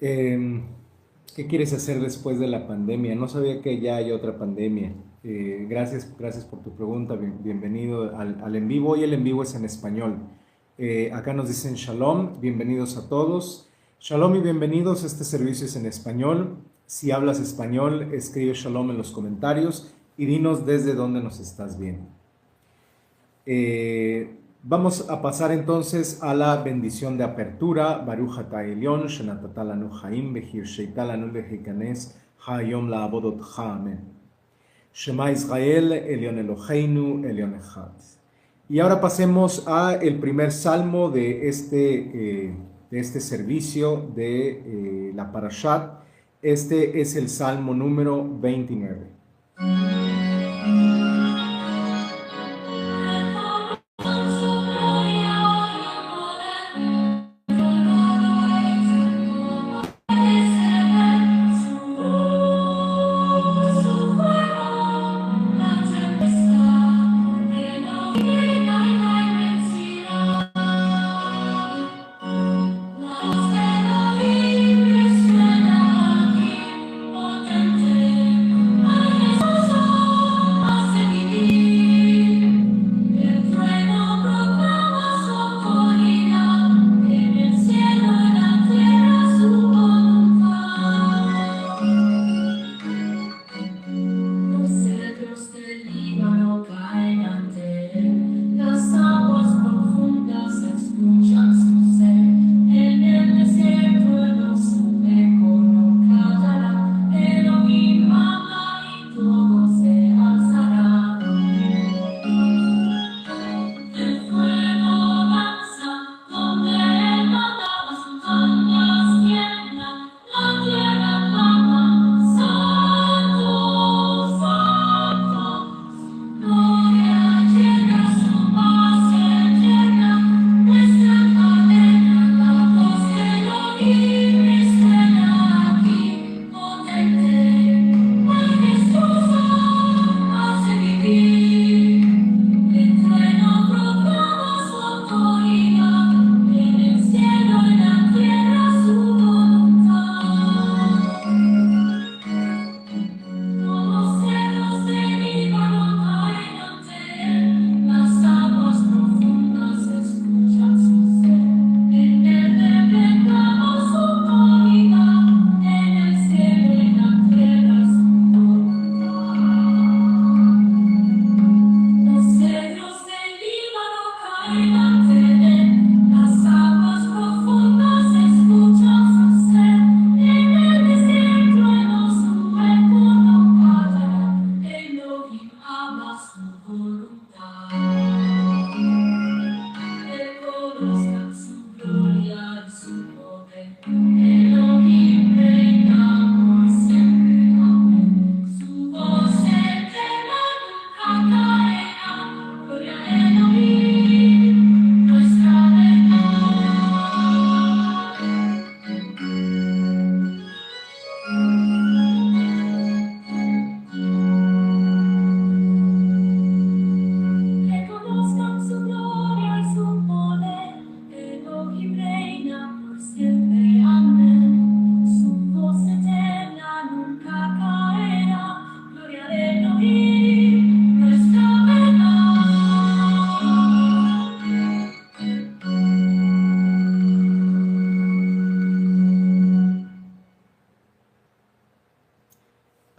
Em, ¿Qué quieres hacer después de la pandemia? No sabía que ya hay otra pandemia. Gracias por tu pregunta. Bienvenido al en vivo. Hoy el en vivo es en español. Acá nos dicen Shalom, bienvenidos a todos. Shalom y bienvenidos. Este servicio es en español. Si hablas español, escribe Shalom en los comentarios y dinos desde dónde nos estás viendo. Vamos a pasar entonces a la bendición de apertura. Baruch atah Elyon, shenatata lanu chaim, vehirsheita lanu lehikanes hayom la'avodotcha. Amén. Shema Israel, Elyon Eloheinu, Elyon Echad. Y ahora pasemos a el primer salmo de este servicio de la Parashat. Este es el salmo número 29.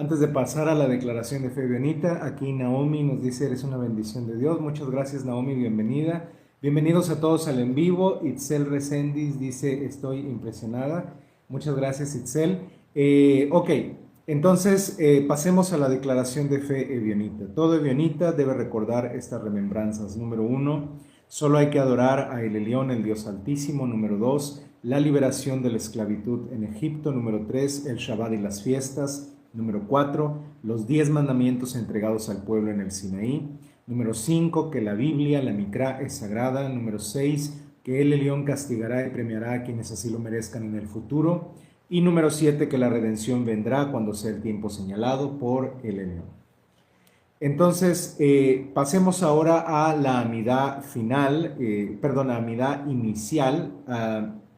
Antes de pasar a la declaración de fe Benita, aquí Naomi nos dice, eres una bendición de Dios. Muchas gracias Naomi, bienvenida. Bienvenidos a todos al en vivo. Itzel Resendiz dice, estoy impresionada. Muchas gracias Itzel. Ok, entonces pasemos a la declaración de fe evionita. Todo evionita debe recordar estas remembranzas. Número 1, solo hay que adorar a El Elyon, el Dios Altísimo. Número 2, la liberación de la esclavitud en Egipto. Número 3, el Shabbat y las fiestas. Número 4, los 10 mandamientos entregados al pueblo en el Sinaí. Número 5, que la Biblia, la Mikra, es sagrada. Número 6, que el Elyon castigará y premiará a quienes así lo merezcan en el futuro. Y número 7, que la redención vendrá cuando sea el tiempo señalado por el Elyon. Entonces, pasemos ahora a la amidá final, la amidá inicial.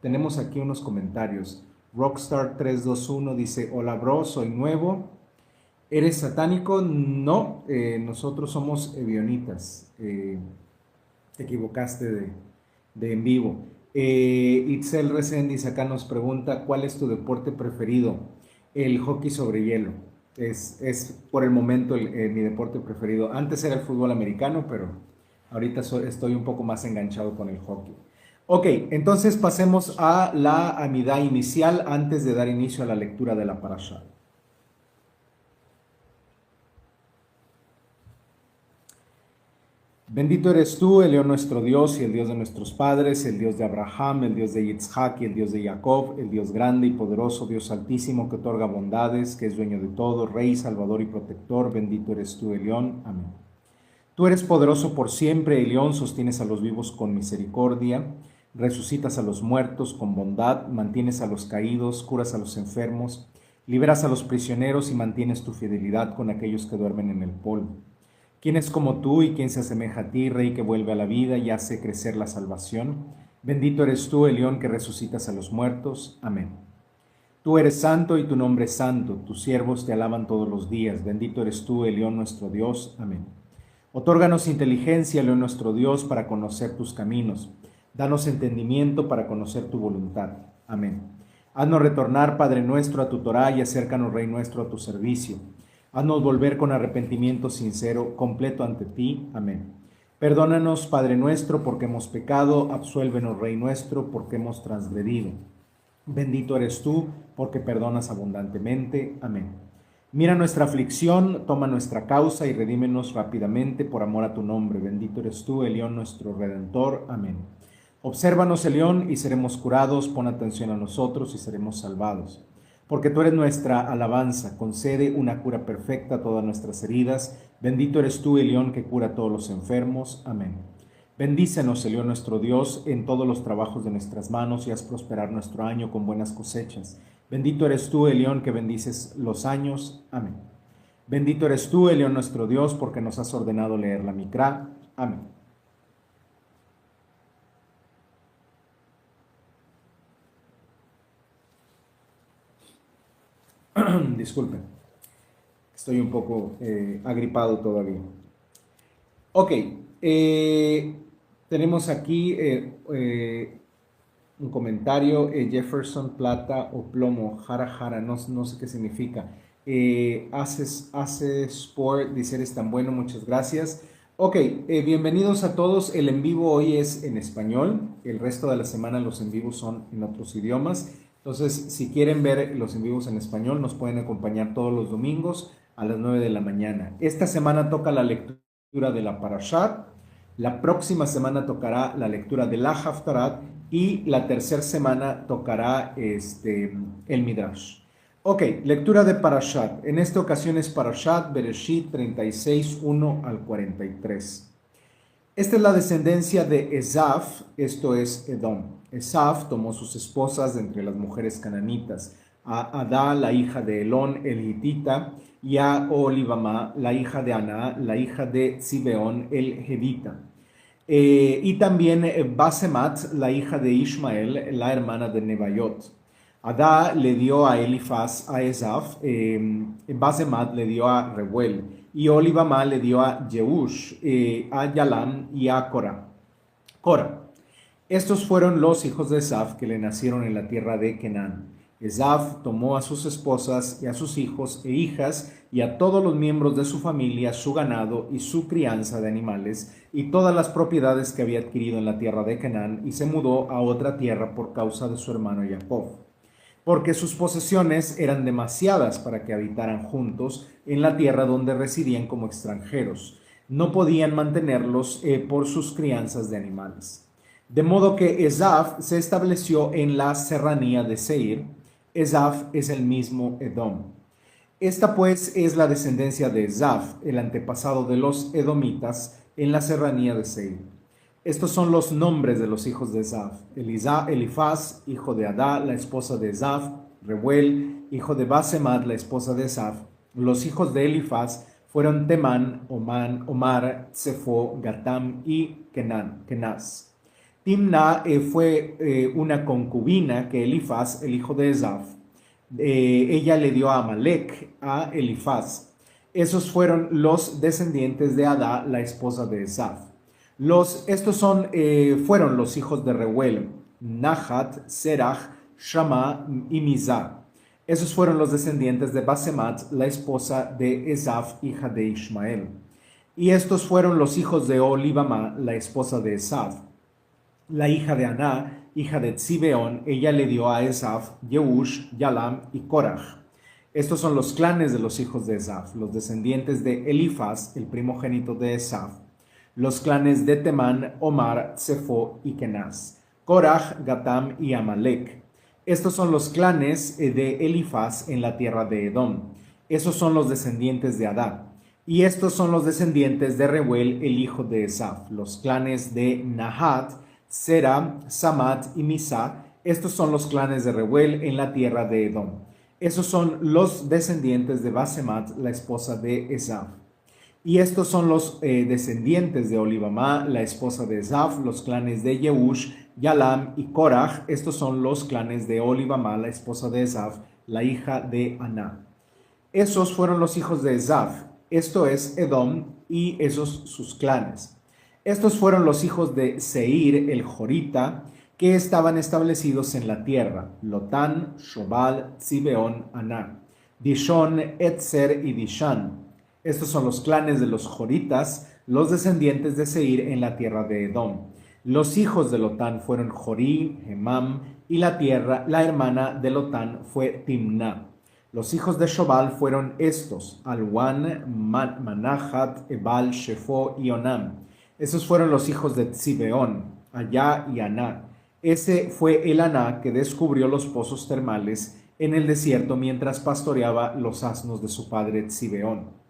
Tenemos aquí unos comentarios. Rockstar321 dice, hola bro, soy nuevo. ¿Eres satánico? No, nosotros somos ebionitas. Te equivocaste de en vivo. Itzel Resendiz acá nos pregunta, ¿cuál es tu deporte preferido? El hockey sobre hielo. Es por el momento mi deporte preferido. Antes era el fútbol americano, pero ahorita estoy un poco más enganchado con el hockey. Ok, entonces pasemos a la amidad inicial antes de dar inicio a la lectura de la parasha. Bendito eres tú, el León nuestro Dios y el Dios de nuestros padres, el Dios de Abraham, el Dios de Yitzhak y el Dios de Jacob, el Dios grande y poderoso, Dios altísimo que otorga bondades, que es dueño de todo, Rey, Salvador y Protector. Bendito eres tú, el León. Amén. Tú eres poderoso por siempre, el León, sostienes a los vivos con misericordia, resucitas a los muertos con bondad, mantienes a los caídos, curas a los enfermos, liberas a los prisioneros y mantienes tu fidelidad con aquellos que duermen en el polvo. ¿Quién es como tú y quién se asemeja a ti, Rey que vuelve a la vida y hace crecer la salvación? Bendito eres tú, el León que resucitas a los muertos. Amén. Tú eres santo y tu nombre es santo, tus siervos te alaban todos los días. Bendito eres tú, el León nuestro Dios. Amén. Otórganos inteligencia, León nuestro Dios, para conocer tus caminos. Danos entendimiento para conocer tu voluntad. Amén. Haznos retornar, Padre nuestro, a tu Torá y acércanos, Rey nuestro, a tu servicio. Haznos volver con arrepentimiento sincero, completo ante ti. Amén. Perdónanos, Padre nuestro, porque hemos pecado. Absuélvenos, Rey nuestro, porque hemos transgredido. Bendito eres tú, porque perdonas abundantemente. Amén. Mira nuestra aflicción, toma nuestra causa y redímenos rápidamente por amor a tu nombre. Bendito eres tú, el León nuestro Redentor. Amén. Obsérvanos, el León, y seremos curados. Pon atención a nosotros y seremos salvados. Porque tú eres nuestra alabanza, concede una cura perfecta a todas nuestras heridas. Bendito eres tú, el León, que cura a todos los enfermos. Amén. Bendícenos, el León nuestro Dios, en todos los trabajos de nuestras manos y haz prosperar nuestro año con buenas cosechas. Bendito eres tú, el León, que bendices los años. Amén. Bendito eres tú, el León nuestro Dios, porque nos has ordenado leer la Micrá. Amén. Disculpen, estoy un poco agripado todavía. Ok, tenemos aquí un comentario, Jefferson, plata o plomo, jara jara, no sé qué significa. Hace Sport, dice eres tan bueno, muchas gracias. Ok, bienvenidos a todos. El en vivo hoy es en español, el resto de la semana los en vivos son en otros idiomas. Entonces, si quieren ver los en vivos en español, nos pueden acompañar todos los domingos a las 9 de la mañana. Esta semana toca la lectura de la Parashat, la próxima semana tocará la lectura de la Haftarat y la tercera semana tocará el Midrash. Ok, lectura de Parashat. En esta ocasión es Parashat Bereshit 36, 1 al 43. Esta es la descendencia de Esaf, esto es Edom. Esaf tomó sus esposas de entre las mujeres cananitas, a Adá, la hija de Elón, el hitita, y a Olivamá, la hija de Aná, la hija de Zibeón, el Hedita. Y también Basemat, la hija de Ismael, la hermana de Nebayot. Adá le dio a Elifaz, a Esaf, Basemat le dio a Reuel, y Olivamá le dio a Jeush, a Yalam y a Cora. Estos fueron los hijos de Esaf que le nacieron en la tierra de Canaán. Esaf tomó a sus esposas y a sus hijos e hijas y a todos los miembros de su familia, su ganado y su crianza de animales y todas las propiedades que había adquirido en la tierra de Canaán y se mudó a otra tierra por causa de su hermano Jacob, porque sus posesiones eran demasiadas para que habitaran juntos en la tierra donde residían como extranjeros. No podían mantenerlos por sus crianzas de animales. De modo que Esaf se estableció en la serranía de Seir. Esaf es el mismo Edom. Esta pues es la descendencia de Esaf, el antepasado de los edomitas, en la serranía de Seir. Estos son los nombres de los hijos de Esaf: Elifaz, hijo de Adá, la esposa de Esaf; Reuel, hijo de Basemat, la esposa de Esaf. Los hijos de Elifaz fueron Temán, Omar, Sefo, Gatam y Kenaz. Timna fue una concubina que Elifaz, el hijo de Esaf, ella le dio a Amalek, a Elifaz. Esos fueron los descendientes de Adá, la esposa de Esaf. Fueron los hijos de Reuel, Nahat, Serach, Shama y Mizah. Esos fueron los descendientes de Basemat, la esposa de Esaf, hija de Ismael. Y estos fueron los hijos de Olibamá, la esposa de Esaf. La hija de Aná, hija de Tzibeón, ella le dio a Esaf, Yeush, Yalam y Korach. Estos son los clanes de los hijos de Esaf, los descendientes de Elifaz, el primogénito de Esaf. Los clanes de Temán, Omar, Sefo y Kenaz. Korach, Gatam y Amalek. Estos son los clanes de Elifaz en la tierra de Edom. Esos son los descendientes de Adá. Y estos son los descendientes de Reuel, el hijo de Esaf. Los clanes de Nahat, Sera, Samat y Misa. Estos son los clanes de Reuel en la tierra de Edom. Esos son los descendientes de Basemat, la esposa de Esaf. Y estos son los descendientes de Olibamá, la esposa de Esaf, los clanes de Yeush, Yalam y Korach. Estos son los clanes de Olibamá, la esposa de Esaf, la hija de Aná. Esos fueron los hijos de Esaf, esto es Edom, y esos sus clanes. Estos fueron los hijos de Seir, el Jorita, que estaban establecidos en la tierra: Lotán, Shobal, Tzibeón, Aná, Dishón, Etzer y Dishan. Estos son los clanes de los Joritas, los descendientes de Seir en la tierra de Edom. Los hijos de Lotán fueron Jorí, Hemam, y la hermana de Lotán fue Timná. Los hijos de Shobal fueron estos: Alwan, Manahat, Ebal, Shefo y Onam. Esos fueron los hijos de Tzibeón, Allá y Aná. Ese fue el Aná que descubrió los pozos termales en el desierto mientras pastoreaba los asnos de su padre Tzibeón.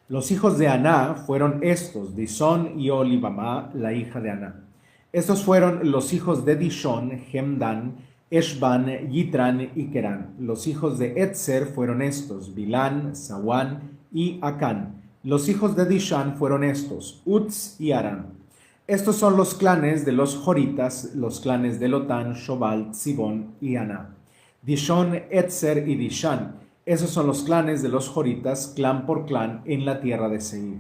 Los hijos de Aná fueron estos: Disón y Olibamá, la hija de Aná. Estos fueron los hijos de Dishón, Hemdan, Eshban, Yitran y Kerán. Los hijos de Etzer fueron estos: Bilán, Sawán y Acán. Los hijos de Dishan fueron estos: Utz y Aram. Estos son los clanes de los Joritas, los clanes de Lotán, Shobal, Tzibón y Aná. Dishón, Etzer y Dishan. Esos son los clanes de los Joritas, clan por clan, en la tierra de Seir.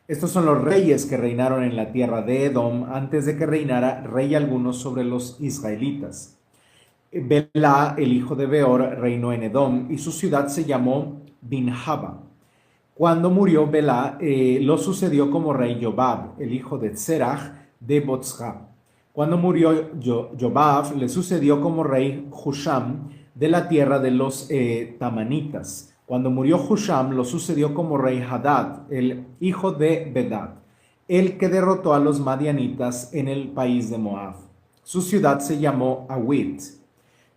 Estos son los reyes que reinaron en la tierra de Edom antes de que reinara rey alguno sobre los israelitas. Belá, el hijo de Beor, reinó en Edom y su ciudad se llamó Dinhaba. Cuando murió Belá, lo sucedió como rey Jobab, el hijo de Zerach de Botzra. Cuando murió Jobab, le sucedió como rey Husham de la tierra de los Tamanitas. Cuando murió Husham, lo sucedió como rey Hadad, el hijo de Bedad, el que derrotó a los madianitas en el país de Moab. Su ciudad se llamó Awit.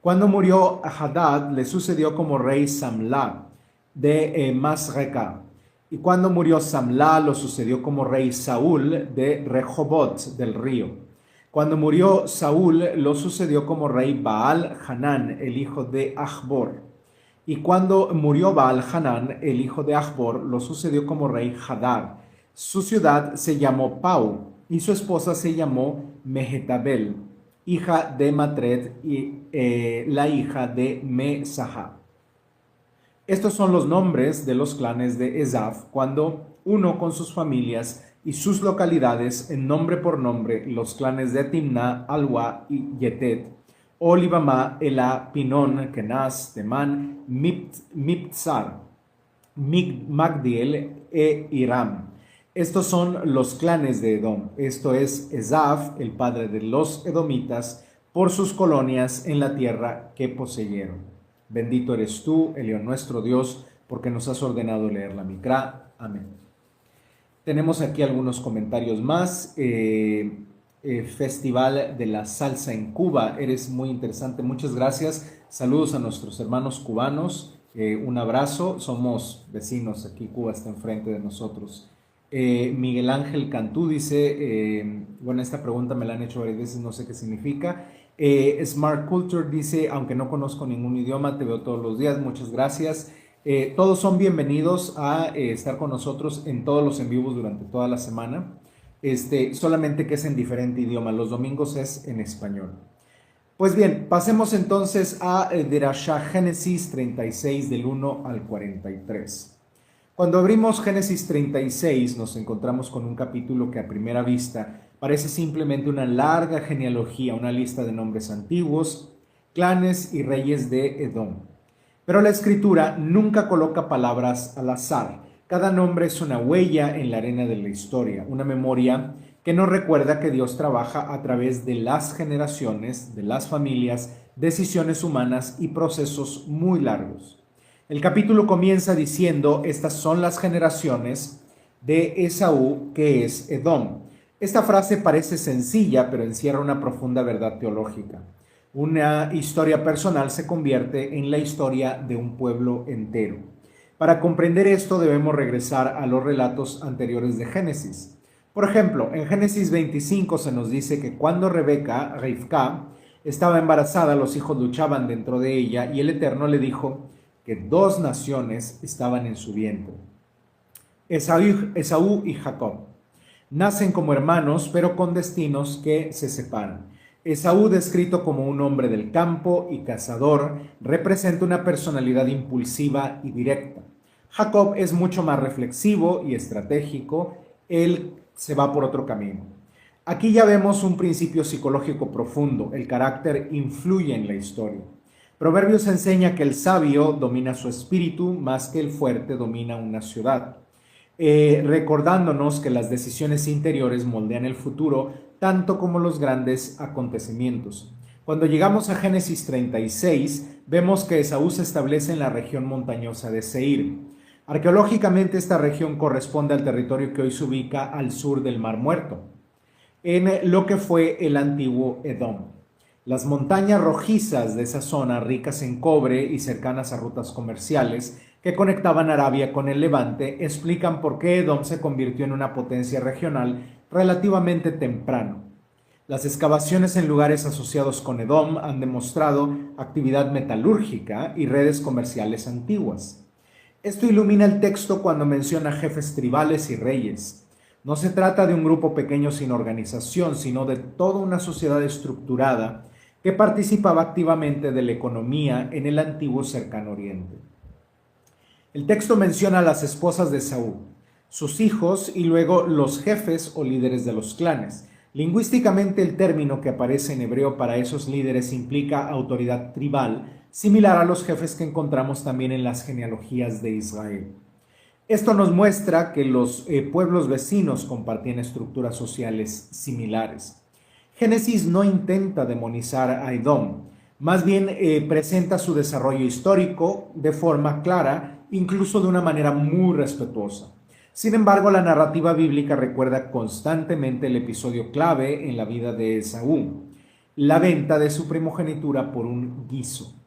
Cuando murió Hadad, le sucedió como rey Samla de Masreca. Y cuando murió Samla, lo sucedió como rey Saúl de Rehobot del río. Cuando murió Saúl, lo sucedió como rey Baal Hanán, el hijo de Achbor. Y cuando murió Baal Hanán, el hijo de Achbor, lo sucedió como rey Hadar. Su ciudad se llamó Pau y su esposa se llamó Mehetabel, hija de Matred y la hija de Mesahá. Estos son los nombres de los clanes de Esaf, cuando uno con sus familias y sus localidades, en nombre por nombre, los clanes de Timná, Alwa y Yetet, Olibamá, Elá, Pinón, Kenaz, Temán, Miptzar, Magdiel e Iram. Estos son los clanes de Edom. Esto es Esaf, el padre de los edomitas, por sus colonias en la tierra que poseyeron. Bendito eres tú, Elión nuestro Dios, porque nos has ordenado leer la Mikra. Amén. Tenemos aquí algunos comentarios más. Festival de la Salsa en Cuba. Eres muy interesante. Muchas gracias. Saludos a nuestros hermanos cubanos. Un abrazo. Somos vecinos aquí. Cuba está enfrente de nosotros. Miguel Ángel Cantú dice, bueno, esta pregunta me la han hecho varias veces, no sé qué significa. Smart Culture dice, aunque no conozco ningún idioma, te veo todos los días, muchas gracias. Todos son bienvenidos a estar con nosotros en todos los en vivos durante toda la semana. solamente que es en diferente idioma. Los domingos es en español. Pues bien, pasemos entonces a Derashá Génesis 36 del 1 al 43. Cuando abrimos Génesis 36 nos encontramos con un capítulo que a primera vista parece simplemente una larga genealogía, una lista de nombres antiguos, clanes y reyes de Edom. Pero la escritura nunca coloca palabras al azar. Cada nombre es una huella en la arena de la historia, una memoria que nos recuerda que Dios trabaja a través de las generaciones, de las familias, decisiones humanas y procesos muy largos. El capítulo comienza diciendo: estas son las generaciones de Esaú, que es Edom. Esta frase parece sencilla, pero encierra una profunda verdad teológica. Una historia personal se convierte en la historia de un pueblo entero. Para comprender esto debemos regresar a los relatos anteriores de Génesis. Por ejemplo, en Génesis 25 se nos dice que cuando Rebeca, Rivka, estaba embarazada, los hijos luchaban dentro de ella y el Eterno le dijo que 2 naciones estaban en su vientre: Esaú y Jacob. Nacen como hermanos, pero con destinos que se separan. Esaú, descrito como un hombre del campo y cazador, representa una personalidad impulsiva y directa. Jacob es mucho más reflexivo y estratégico. Él se va por otro camino. Aquí ya vemos un principio psicológico profundo. El carácter influye en la historia. Proverbios enseña que el sabio domina su espíritu más que el fuerte domina una ciudad. Recordándonos que las decisiones interiores moldean el futuro tanto como los grandes acontecimientos. Cuando llegamos a Génesis 36, vemos que Esaú se establece en la región montañosa de Seir. Arqueológicamente, esta región corresponde al territorio que hoy se ubica al sur del Mar Muerto, en lo que fue el antiguo Edom. Las montañas rojizas de esa zona, ricas en cobre y cercanas a rutas comerciales que conectaban Arabia con el Levante, explican por qué Edom se convirtió en una potencia regional relativamente temprano. Las excavaciones en lugares asociados con Edom han demostrado actividad metalúrgica y redes comerciales antiguas. Esto ilumina el texto cuando menciona jefes tribales y reyes. No se trata de un grupo pequeño sin organización, sino de toda una sociedad estructurada que participaba activamente de la economía en el antiguo Cercano Oriente. El texto menciona a las esposas de Saúl, sus hijos y luego los jefes o líderes de los clanes. Lingüísticamente, el término que aparece en hebreo para esos líderes implica autoridad tribal, similar a los jefes que encontramos también en las genealogías de Israel. Esto nos muestra que los pueblos vecinos compartían estructuras sociales similares. Génesis no intenta demonizar a Edom, más bien presenta su desarrollo histórico de forma clara, incluso de una manera muy respetuosa. Sin embargo, la narrativa bíblica recuerda constantemente el episodio clave en la vida de Esaú, la venta de su primogenitura por un guiso.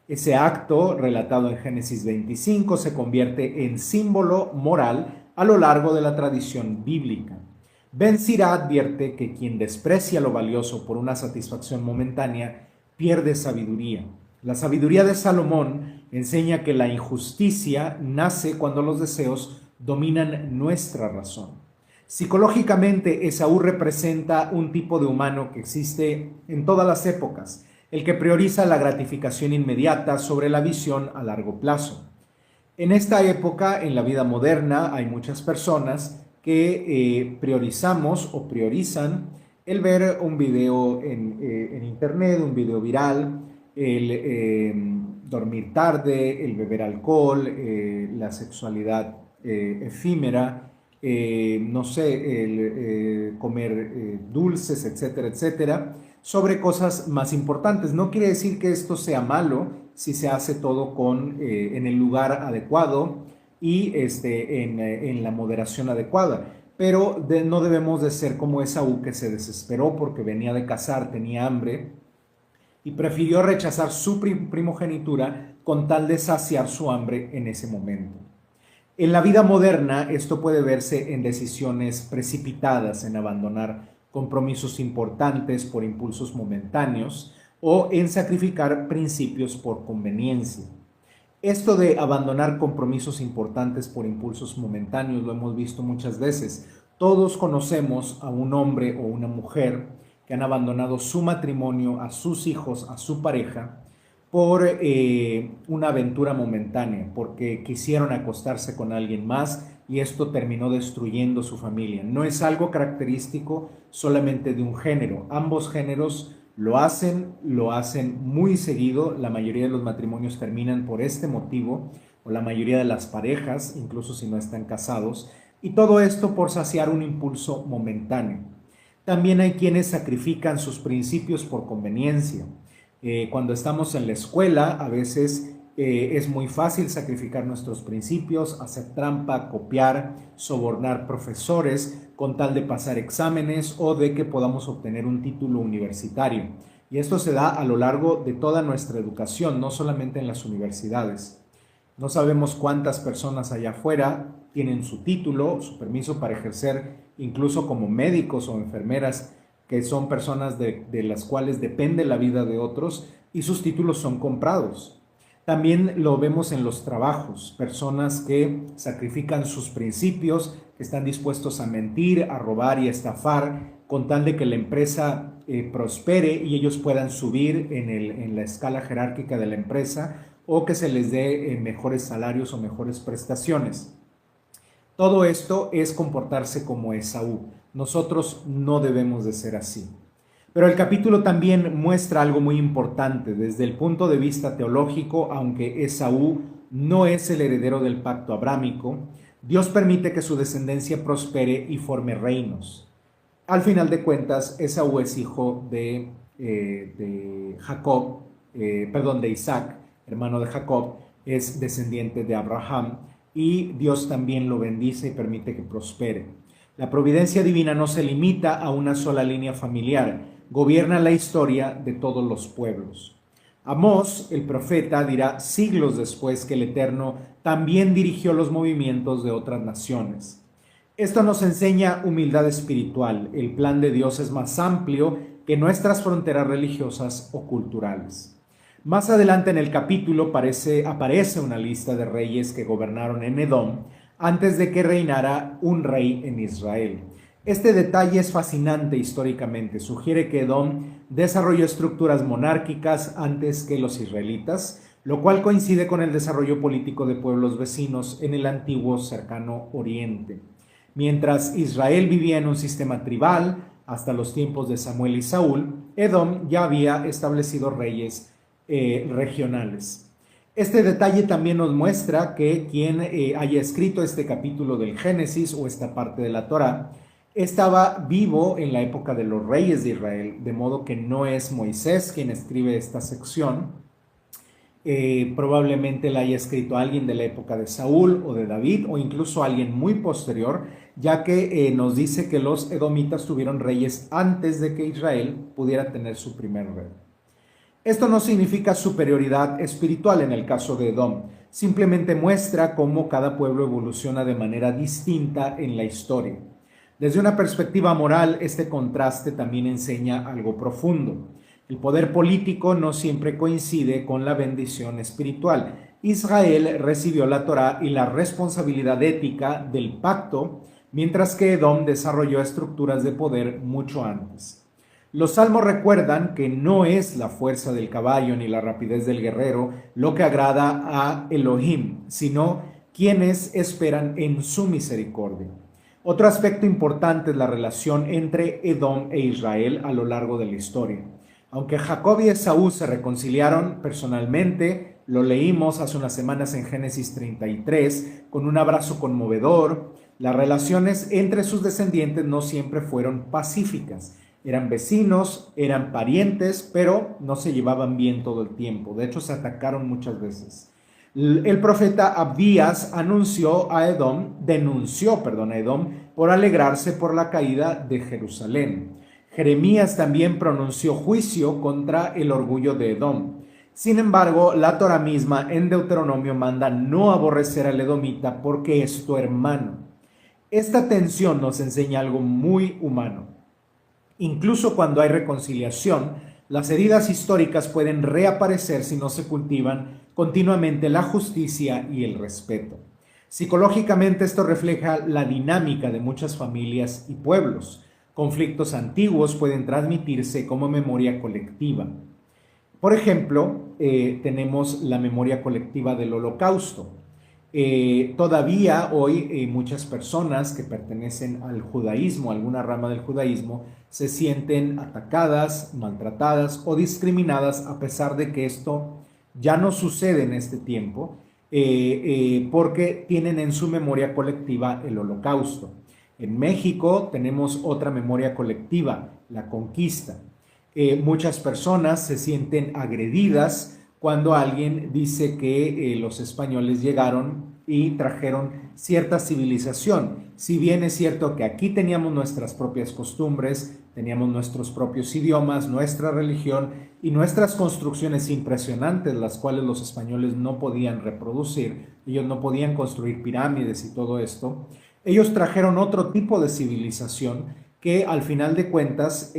Ese acto, relatado en Génesis 25, se convierte en símbolo moral a lo largo de la tradición bíblica. Ben Sira advierte que quien desprecia lo valioso por una satisfacción momentánea pierde sabiduría. La sabiduría de Salomón enseña que la injusticia nace cuando los deseos dominan nuestra razón. Psicológicamente, Esaú representa un tipo de humano que existe en todas las épocas, el que prioriza la gratificación inmediata sobre la visión a largo plazo. En esta época, en la vida moderna, hay muchas personas que priorizamos o priorizan el ver un video en internet, un video viral, el dormir tarde, el beber alcohol, la sexualidad efímera, no sé, el comer dulces, etcétera, etcétera, sobre cosas más importantes. No quiere decir que esto sea malo si se hace todo en el lugar adecuado y en la moderación adecuada. Pero no debemos de ser como Esaú, que se desesperó porque venía de cazar, tenía hambre y prefirió rechazar su primogenitura con tal de saciar su hambre en ese momento. En la vida moderna, esto puede verse en decisiones precipitadas, en abandonar compromisos importantes por impulsos momentáneos o en sacrificar principios por conveniencia. Esto de abandonar compromisos importantes por impulsos momentáneos lo hemos visto muchas veces. Todos conocemos a un hombre o una mujer que han abandonado su matrimonio, a sus hijos, a su pareja, por una aventura momentánea, porque quisieron acostarse con alguien más y esto terminó destruyendo su familia. No es algo característico solamente de un género. Ambos géneros lo hacen muy seguido. La mayoría de los matrimonios terminan por este motivo, o la mayoría de las parejas, incluso si no están casados, y todo esto por saciar un impulso momentáneo. También hay quienes sacrifican sus principios por conveniencia. Cuando estamos en la escuela, a veces es muy fácil sacrificar nuestros principios, hacer trampa, copiar, sobornar profesores con tal de pasar exámenes o de que podamos obtener un título universitario. Y esto se da a lo largo de toda nuestra educación, no solamente en las universidades. No sabemos cuántas personas allá afuera tienen su título, su permiso para ejercer incluso como médicos o enfermeras, que son personas de las cuales depende la vida de otros, y sus títulos son comprados. También lo vemos en los trabajos, personas que sacrifican sus principios, que están dispuestos a mentir, a robar y a estafar con tal de que la empresa prospere y ellos puedan subir en la escala jerárquica de la empresa, o que se les dé mejores salarios o mejores prestaciones. Todo esto es comportarse como Esaú. Nosotros no debemos de ser así. Pero el capítulo también muestra algo muy importante desde el punto de vista teológico. Aunque Esaú no es el heredero del pacto abrámico, Dios permite que su descendencia prospere y forme reinos. Al final de cuentas, Esaú es hijo de Isaac, hermano de Jacob, es descendiente de Abraham, y Dios también lo bendice y permite que prospere. La providencia divina no se limita a una sola línea familiar, gobierna la historia de todos los pueblos. Amós, el profeta, dirá siglos después que el Eterno también dirigió los movimientos de otras naciones. Esto nos enseña humildad espiritual. El plan de Dios es más amplio que nuestras fronteras religiosas o culturales. Más adelante en el capítulo aparece una lista de reyes que gobernaron en Edom antes de que reinara un rey en Israel. Este detalle es fascinante históricamente. Sugiere que Edom desarrolló estructuras monárquicas antes que los israelitas, lo cual coincide con el desarrollo político de pueblos vecinos en el antiguo cercano Oriente. Mientras Israel vivía en un sistema tribal hasta los tiempos de Samuel y Saúl, Edom ya había establecido reyes regionales. Este detalle también nos muestra que quien haya escrito este capítulo del Génesis o esta parte de la Torá estaba vivo en la época de los reyes de Israel, de modo que no es Moisés quien escribe esta sección. Probablemente la haya escrito alguien de la época de Saúl o de David, o incluso alguien muy posterior, ya que nos dice que los edomitas tuvieron reyes antes de que Israel pudiera tener su primer rey. Esto no significa superioridad espiritual en el caso de Edom, simplemente muestra cómo cada pueblo evoluciona de manera distinta en la historia. Desde una perspectiva moral, este contraste también enseña algo profundo. El poder político no siempre coincide con la bendición espiritual. Israel recibió la Torá y la responsabilidad ética del pacto, mientras que Edom desarrolló estructuras de poder mucho antes. Los salmos recuerdan que no es la fuerza del caballo ni la rapidez del guerrero lo que agrada a Elohim, sino quienes esperan en su misericordia. Otro aspecto importante es la relación entre Edom e Israel a lo largo de la historia. Aunque Jacob y Esaú se reconciliaron personalmente, lo leímos hace unas semanas en Génesis 33, con un abrazo conmovedor, las relaciones entre sus descendientes no siempre fueron pacíficas. Eran vecinos, eran parientes, pero no se llevaban bien todo el tiempo. De hecho, se atacaron muchas veces. El profeta Abdías denunció a Edom por alegrarse por la caída de Jerusalén. Jeremías también pronunció juicio contra el orgullo de Edom. Sin embargo, la Torá misma en Deuteronomio manda no aborrecer al edomita porque es tu hermano. Esta tensión nos enseña algo muy humano. Incluso cuando hay reconciliación, las heridas históricas pueden reaparecer si no se cultivan continuamente la justicia y el respeto. Psicológicamente esto refleja la dinámica de muchas familias y pueblos. Conflictos antiguos pueden transmitirse como memoria colectiva. Por ejemplo, tenemos la memoria colectiva del Holocausto. Todavía hoy muchas personas que pertenecen al judaísmo, alguna rama del judaísmo, se sienten atacadas, maltratadas o discriminadas a pesar de que esto ya no sucede en este tiempo, porque tienen en su memoria colectiva el Holocausto. En México tenemos otra memoria colectiva, la conquista. Muchas personas se sienten agredidas cuando alguien dice que los españoles llegaron y trajeron cierta civilización. Si bien es cierto que aquí teníamos nuestras propias costumbres, teníamos nuestros propios idiomas, nuestra religión y nuestras construcciones impresionantes, las cuales los españoles no podían reproducir, ellos no podían construir pirámides y todo esto, ellos trajeron otro tipo de civilización que al final de cuentas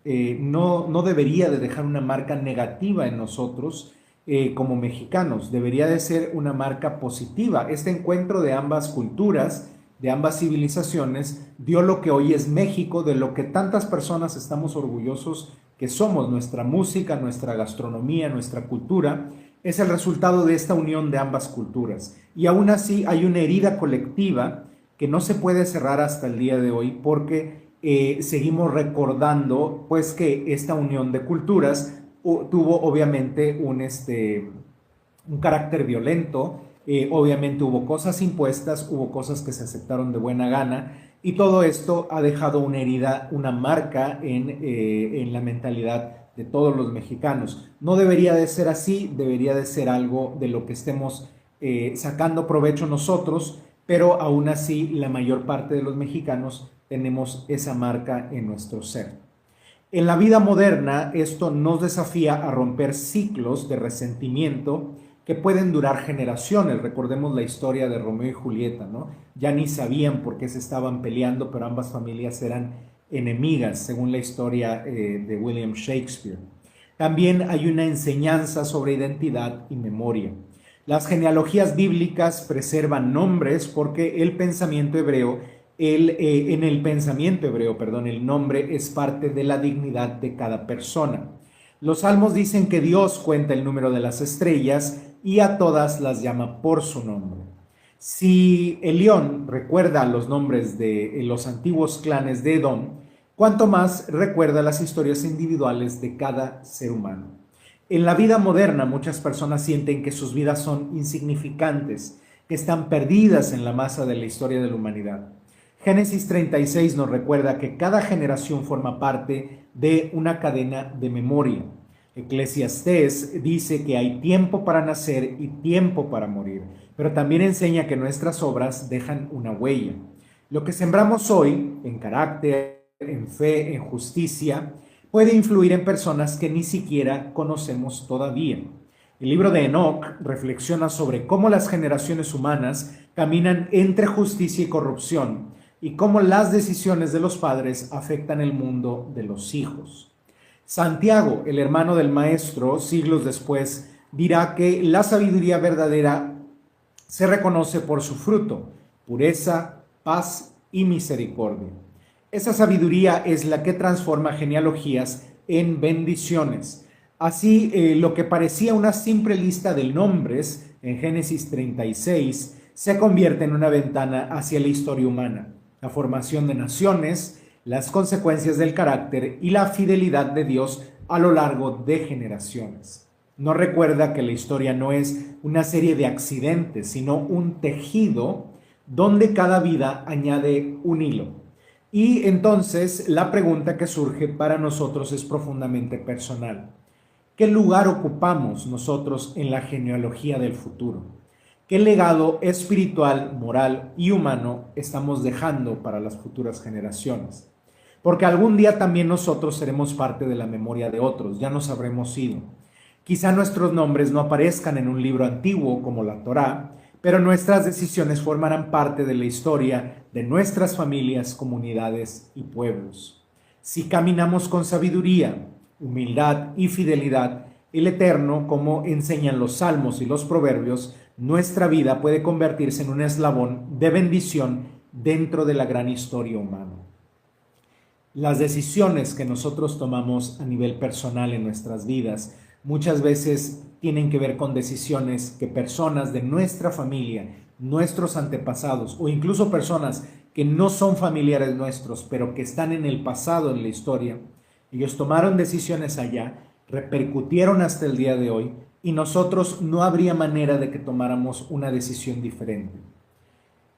no debería de dejar una marca negativa en nosotros como mexicanos, debería de ser una marca positiva. Este encuentro de ambas culturas, de ambas civilizaciones, dio lo que hoy es México, de lo que tantas personas estamos orgullosos que somos. Nuestra música, nuestra gastronomía, nuestra cultura, es el resultado de esta unión de ambas culturas. Y aún así hay una herida colectiva que no se puede cerrar hasta el día de hoy porque seguimos recordando pues que esta unión de culturas tuvo obviamente un carácter violento, obviamente hubo cosas impuestas, hubo cosas que se aceptaron de buena gana y todo esto ha dejado una herida, una marca en la mentalidad de todos los mexicanos. No debería de ser así, debería de ser algo de lo que estemos sacando provecho nosotros, pero aún así la mayor parte de los mexicanos tenemos esa marca en nuestro ser. En la vida moderna, esto nos desafía a romper ciclos de resentimiento que pueden durar generaciones. Recordemos la historia de Romeo y Julieta, ¿no? Ya ni sabían por qué se estaban peleando, pero ambas familias eran enemigas, según la historia de William Shakespeare. También hay una enseñanza sobre identidad y memoria. Las genealogías bíblicas preservan nombres porque el pensamiento hebreo en el pensamiento hebreo, el nombre es parte de la dignidad de cada persona. Los salmos dicen que Dios cuenta el número de las estrellas y a todas las llama por su nombre. Si Elión recuerda los nombres de los antiguos clanes de Edom, cuanto más recuerda las historias individuales de cada ser humano. En la vida moderna, muchas personas sienten que sus vidas son insignificantes, que están perdidas en la masa de la historia de la humanidad. Génesis 36 nos recuerda que cada generación forma parte de una cadena de memoria. Eclesiastés dice que hay tiempo para nacer y tiempo para morir, pero también enseña que nuestras obras dejan una huella. Lo que sembramos hoy, en carácter, en fe, en justicia, puede influir en personas que ni siquiera conocemos todavía. El libro de Enoc reflexiona sobre cómo las generaciones humanas caminan entre justicia y corrupción, y cómo las decisiones de los padres afectan el mundo de los hijos. Santiago, el hermano del maestro, siglos después, dirá que la sabiduría verdadera se reconoce por su fruto, pureza, paz y misericordia. Esa sabiduría es la que transforma genealogías en bendiciones. Así, lo que parecía una simple lista de nombres en Génesis 36 se convierte en una ventana hacia la historia humana, la formación de naciones, las consecuencias del carácter y la fidelidad de Dios a lo largo de generaciones. Nos recuerda que la historia no es una serie de accidentes, sino un tejido donde cada vida añade un hilo. Y entonces la pregunta que surge para nosotros es profundamente personal. ¿Qué lugar ocupamos nosotros en la genealogía del futuro? ¿Qué legado espiritual, moral y humano estamos dejando para las futuras generaciones? Porque algún día también nosotros seremos parte de la memoria de otros, ya nos habremos ido. Quizá nuestros nombres no aparezcan en un libro antiguo como la Torá, pero nuestras decisiones formarán parte de la historia de nuestras familias, comunidades y pueblos. Si caminamos con sabiduría, humildad y fidelidad, el Eterno, como enseñan los salmos y los proverbios, nuestra vida puede convertirse en un eslabón de bendición dentro de la gran historia humana. Las decisiones que nosotros tomamos a nivel personal en nuestras vidas muchas veces tienen que ver con decisiones que personas de nuestra familia, nuestros antepasados o incluso personas que no son familiares nuestros, pero que están en el pasado, en la historia, ellos tomaron decisiones allá, repercutieron hasta el día de hoy y nosotros no habría manera de que tomáramos una decisión diferente.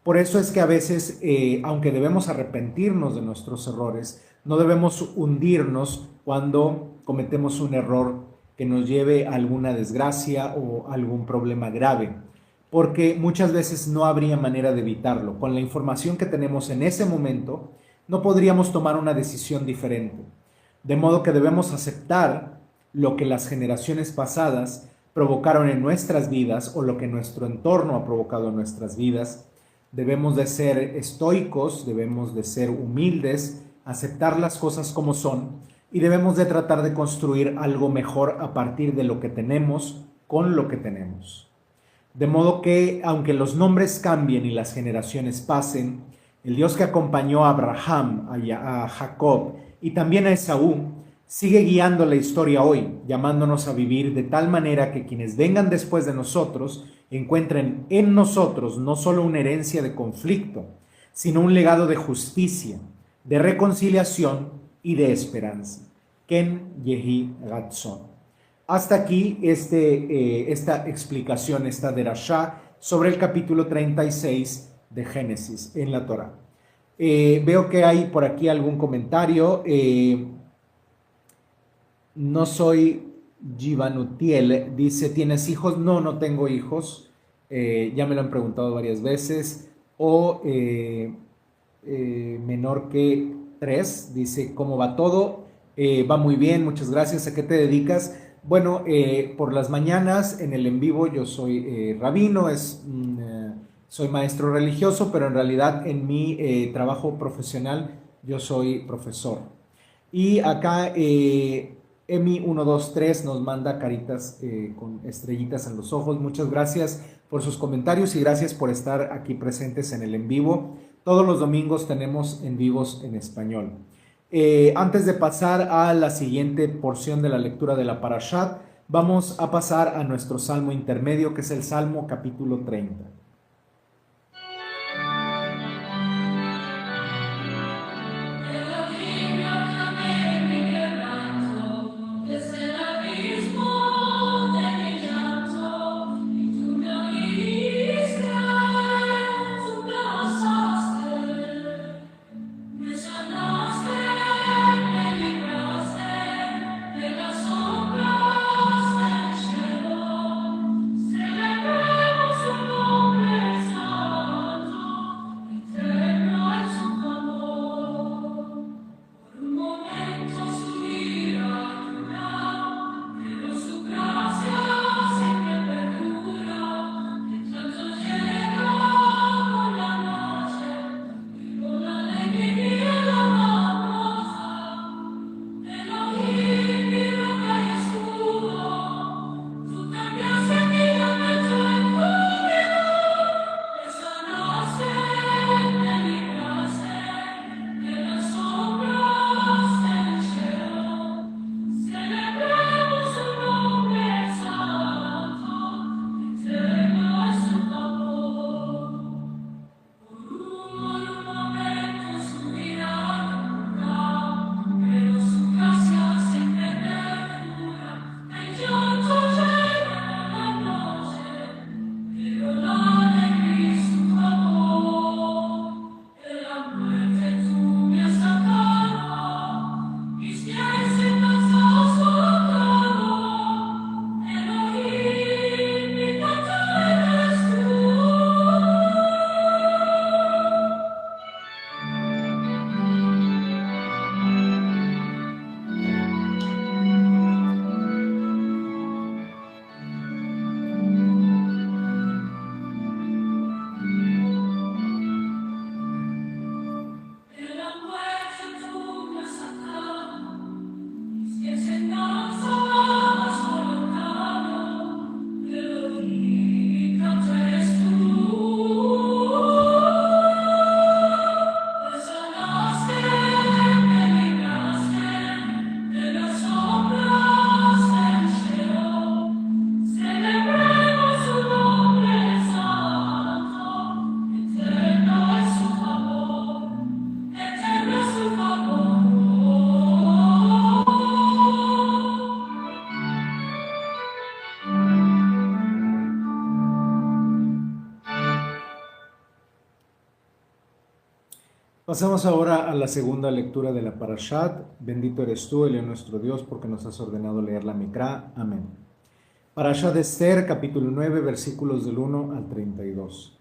Por eso es que a veces, aunque debemos arrepentirnos de nuestros errores, no debemos hundirnos cuando cometemos un error que nos lleve a alguna desgracia o algún problema grave, porque muchas veces no habría manera de evitarlo. Con la información que tenemos en ese momento, no podríamos tomar una decisión diferente. De modo que debemos aceptar lo que las generaciones pasadas provocaron en nuestras vidas o lo que nuestro entorno ha provocado en nuestras vidas. Debemos de ser estoicos, debemos de ser humildes, aceptar las cosas como son y debemos de tratar de construir algo mejor a partir de lo que tenemos, con lo que tenemos. De modo que, aunque los nombres cambien y las generaciones pasen, el Dios que acompañó a Abraham, a Jacob y también a Esaú, sigue guiando la historia hoy, llamándonos a vivir de tal manera que quienes vengan después de nosotros encuentren en nosotros no solo una herencia de conflicto, sino un legado de justicia, de reconciliación y de esperanza. Ken Yehi Ratzon. Hasta aquí esta explicación, esta derashá sobre el capítulo 36 de Génesis en la Torá. Veo que hay por aquí algún comentario. No soy Givanutiel, dice, ¿tienes hijos? No, no tengo hijos. Ya me lo han preguntado varias veces. O menor que 3, dice, ¿cómo va todo? Va muy bien, muchas gracias. ¿A qué te dedicas? Bueno, por las mañanas en el en vivo yo soy rabino, soy maestro religioso, pero en realidad en mi trabajo profesional yo soy profesor. Y acá Emi123 nos manda caritas con estrellitas en los ojos. Muchas gracias por sus comentarios y gracias por estar aquí presentes en el en vivo. Todos los domingos tenemos en vivos en español. Antes de pasar a la siguiente porción de la lectura de la Parashat, vamos a pasar a nuestro salmo intermedio, que es el Salmo capítulo 30. Pasamos ahora a la segunda lectura de la Parashat. Bendito eres tú, Elohim nuestro Dios, porque nos has ordenado leer la Mikra. Amén. Parashat Esther, capítulo 9, versículos del 1 al 32.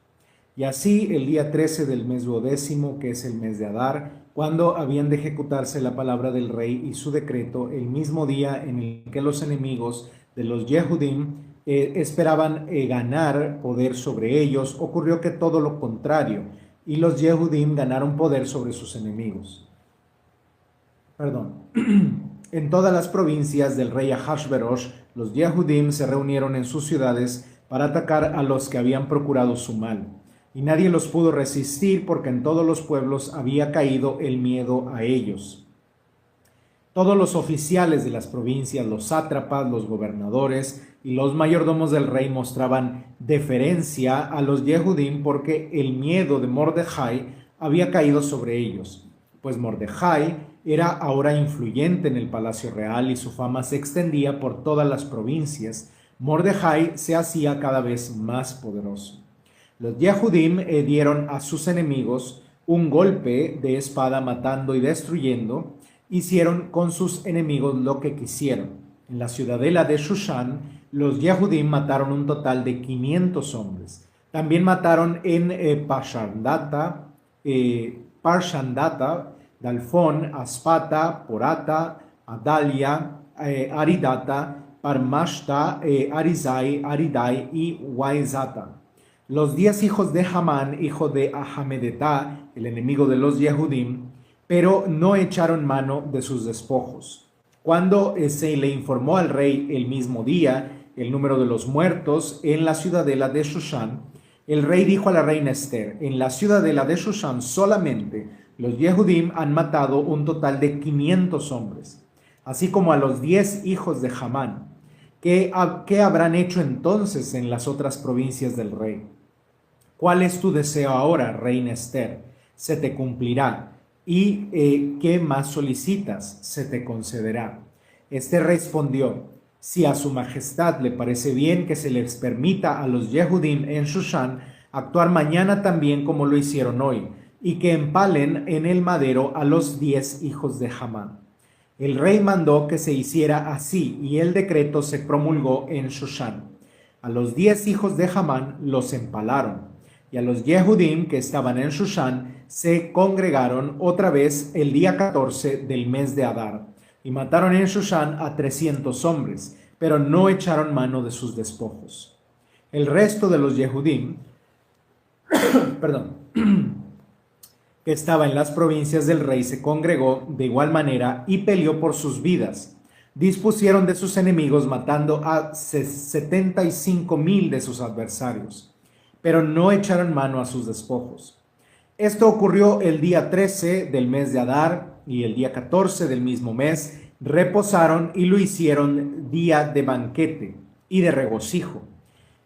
Y así, el día 13 del mes 12, que es el mes de Adar, cuando habían de ejecutarse la palabra del rey y su decreto, el mismo día en el que los enemigos de los Yehudim esperaban ganar poder sobre ellos, ocurrió que todo lo contrario, y los Yehudim ganaron poder sobre sus enemigos. En todas las provincias del rey Ahashverosh, los Yehudim se reunieron en sus ciudades para atacar a los que habían procurado su mal. Y nadie los pudo resistir porque en todos los pueblos había caído el miedo a ellos. Todos los oficiales de las provincias, los sátrapas, los gobernadores y los mayordomos del rey mostraban deferencia a los Yehudim porque el miedo de Mordejai había caído sobre ellos, pues Mordejai era ahora influyente en el palacio real y su fama se extendía por todas las provincias. Mordejai se hacía cada vez más poderoso. Los Yehudim dieron a sus enemigos un golpe de espada matando y destruyendo. Hicieron con sus enemigos lo que quisieron. En la ciudadela de Shushan, los Yehudim mataron un total de 500 hombres. También mataron en Parshandata, Dalfón, Aspata, Porata, Adalia, Aridata, Parmashta, Arizai, Aridai y Waizata. Los 10 hijos de Hamán, hijo de Ahamedetá, el enemigo de los Yehudim, pero no echaron mano de sus despojos. Cuando se le informó al rey el mismo día el número de los muertos en la ciudadela de Shushan, el rey dijo a la reina Esther: en la ciudadela de Shushan solamente los Yehudim han matado un total de 500 hombres, así como a los 10 hijos de Hamán. ¿Qué habrán hecho entonces en las otras provincias del rey? ¿Cuál es tu deseo ahora, reina Esther? Se te cumplirá. ¿Y qué más solicitas? Se te concederá. Esther respondió: si a su majestad le parece bien que se les permita a los Yehudim en Shushan actuar mañana también como lo hicieron hoy, y que empalen en el madero a los 10 hijos de Hamán. El rey mandó que se hiciera así, y el decreto se promulgó en Shushan. A los 10 hijos de Hamán los empalaron, y a los Yehudim que estaban en Shushan se congregaron otra vez el día 14 del mes de Adar, y mataron en Shushan a 300 hombres, pero no echaron mano de sus despojos. El resto de los Yehudim, que estaba en las provincias del rey, se congregó de igual manera y peleó por sus vidas. Dispusieron de sus enemigos, matando a 75,000 de sus adversarios, pero no echaron mano a sus despojos. Esto ocurrió el día 13 del mes de Adar, y el día 14 del mismo mes reposaron y lo hicieron día de banquete y de regocijo.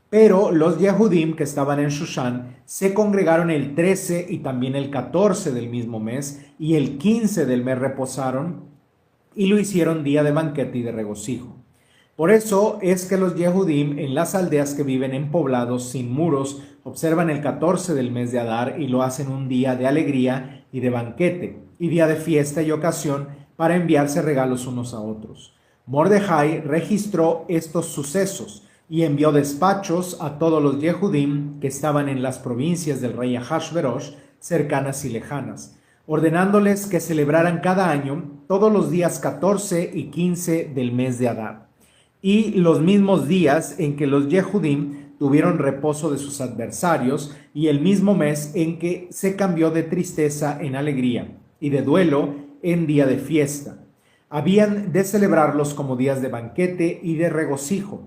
Pero los Yehudim que estaban en Shushan se congregaron el 13 y también el 14 del mismo mes, y el 15 del mes reposaron y lo hicieron día de banquete y de regocijo. Por eso es que los Yehudim en las aldeas que viven en poblados sin muros observan el 14 del mes de Adar y lo hacen un día de alegría y de banquete, y día de fiesta y ocasión para enviarse regalos unos a otros. Mordejai registró estos sucesos y envió despachos a todos los Yehudim que estaban en las provincias del rey Ahashverosh, cercanas y lejanas, ordenándoles que celebraran cada año todos los días 14 y 15 del mes de Adar, y los mismos días en que los Yehudim tuvieron reposo de sus adversarios, y el mismo mes en que se cambió de tristeza en alegría y de duelo en día de fiesta. Habían de celebrarlos como días de banquete y de regocijo,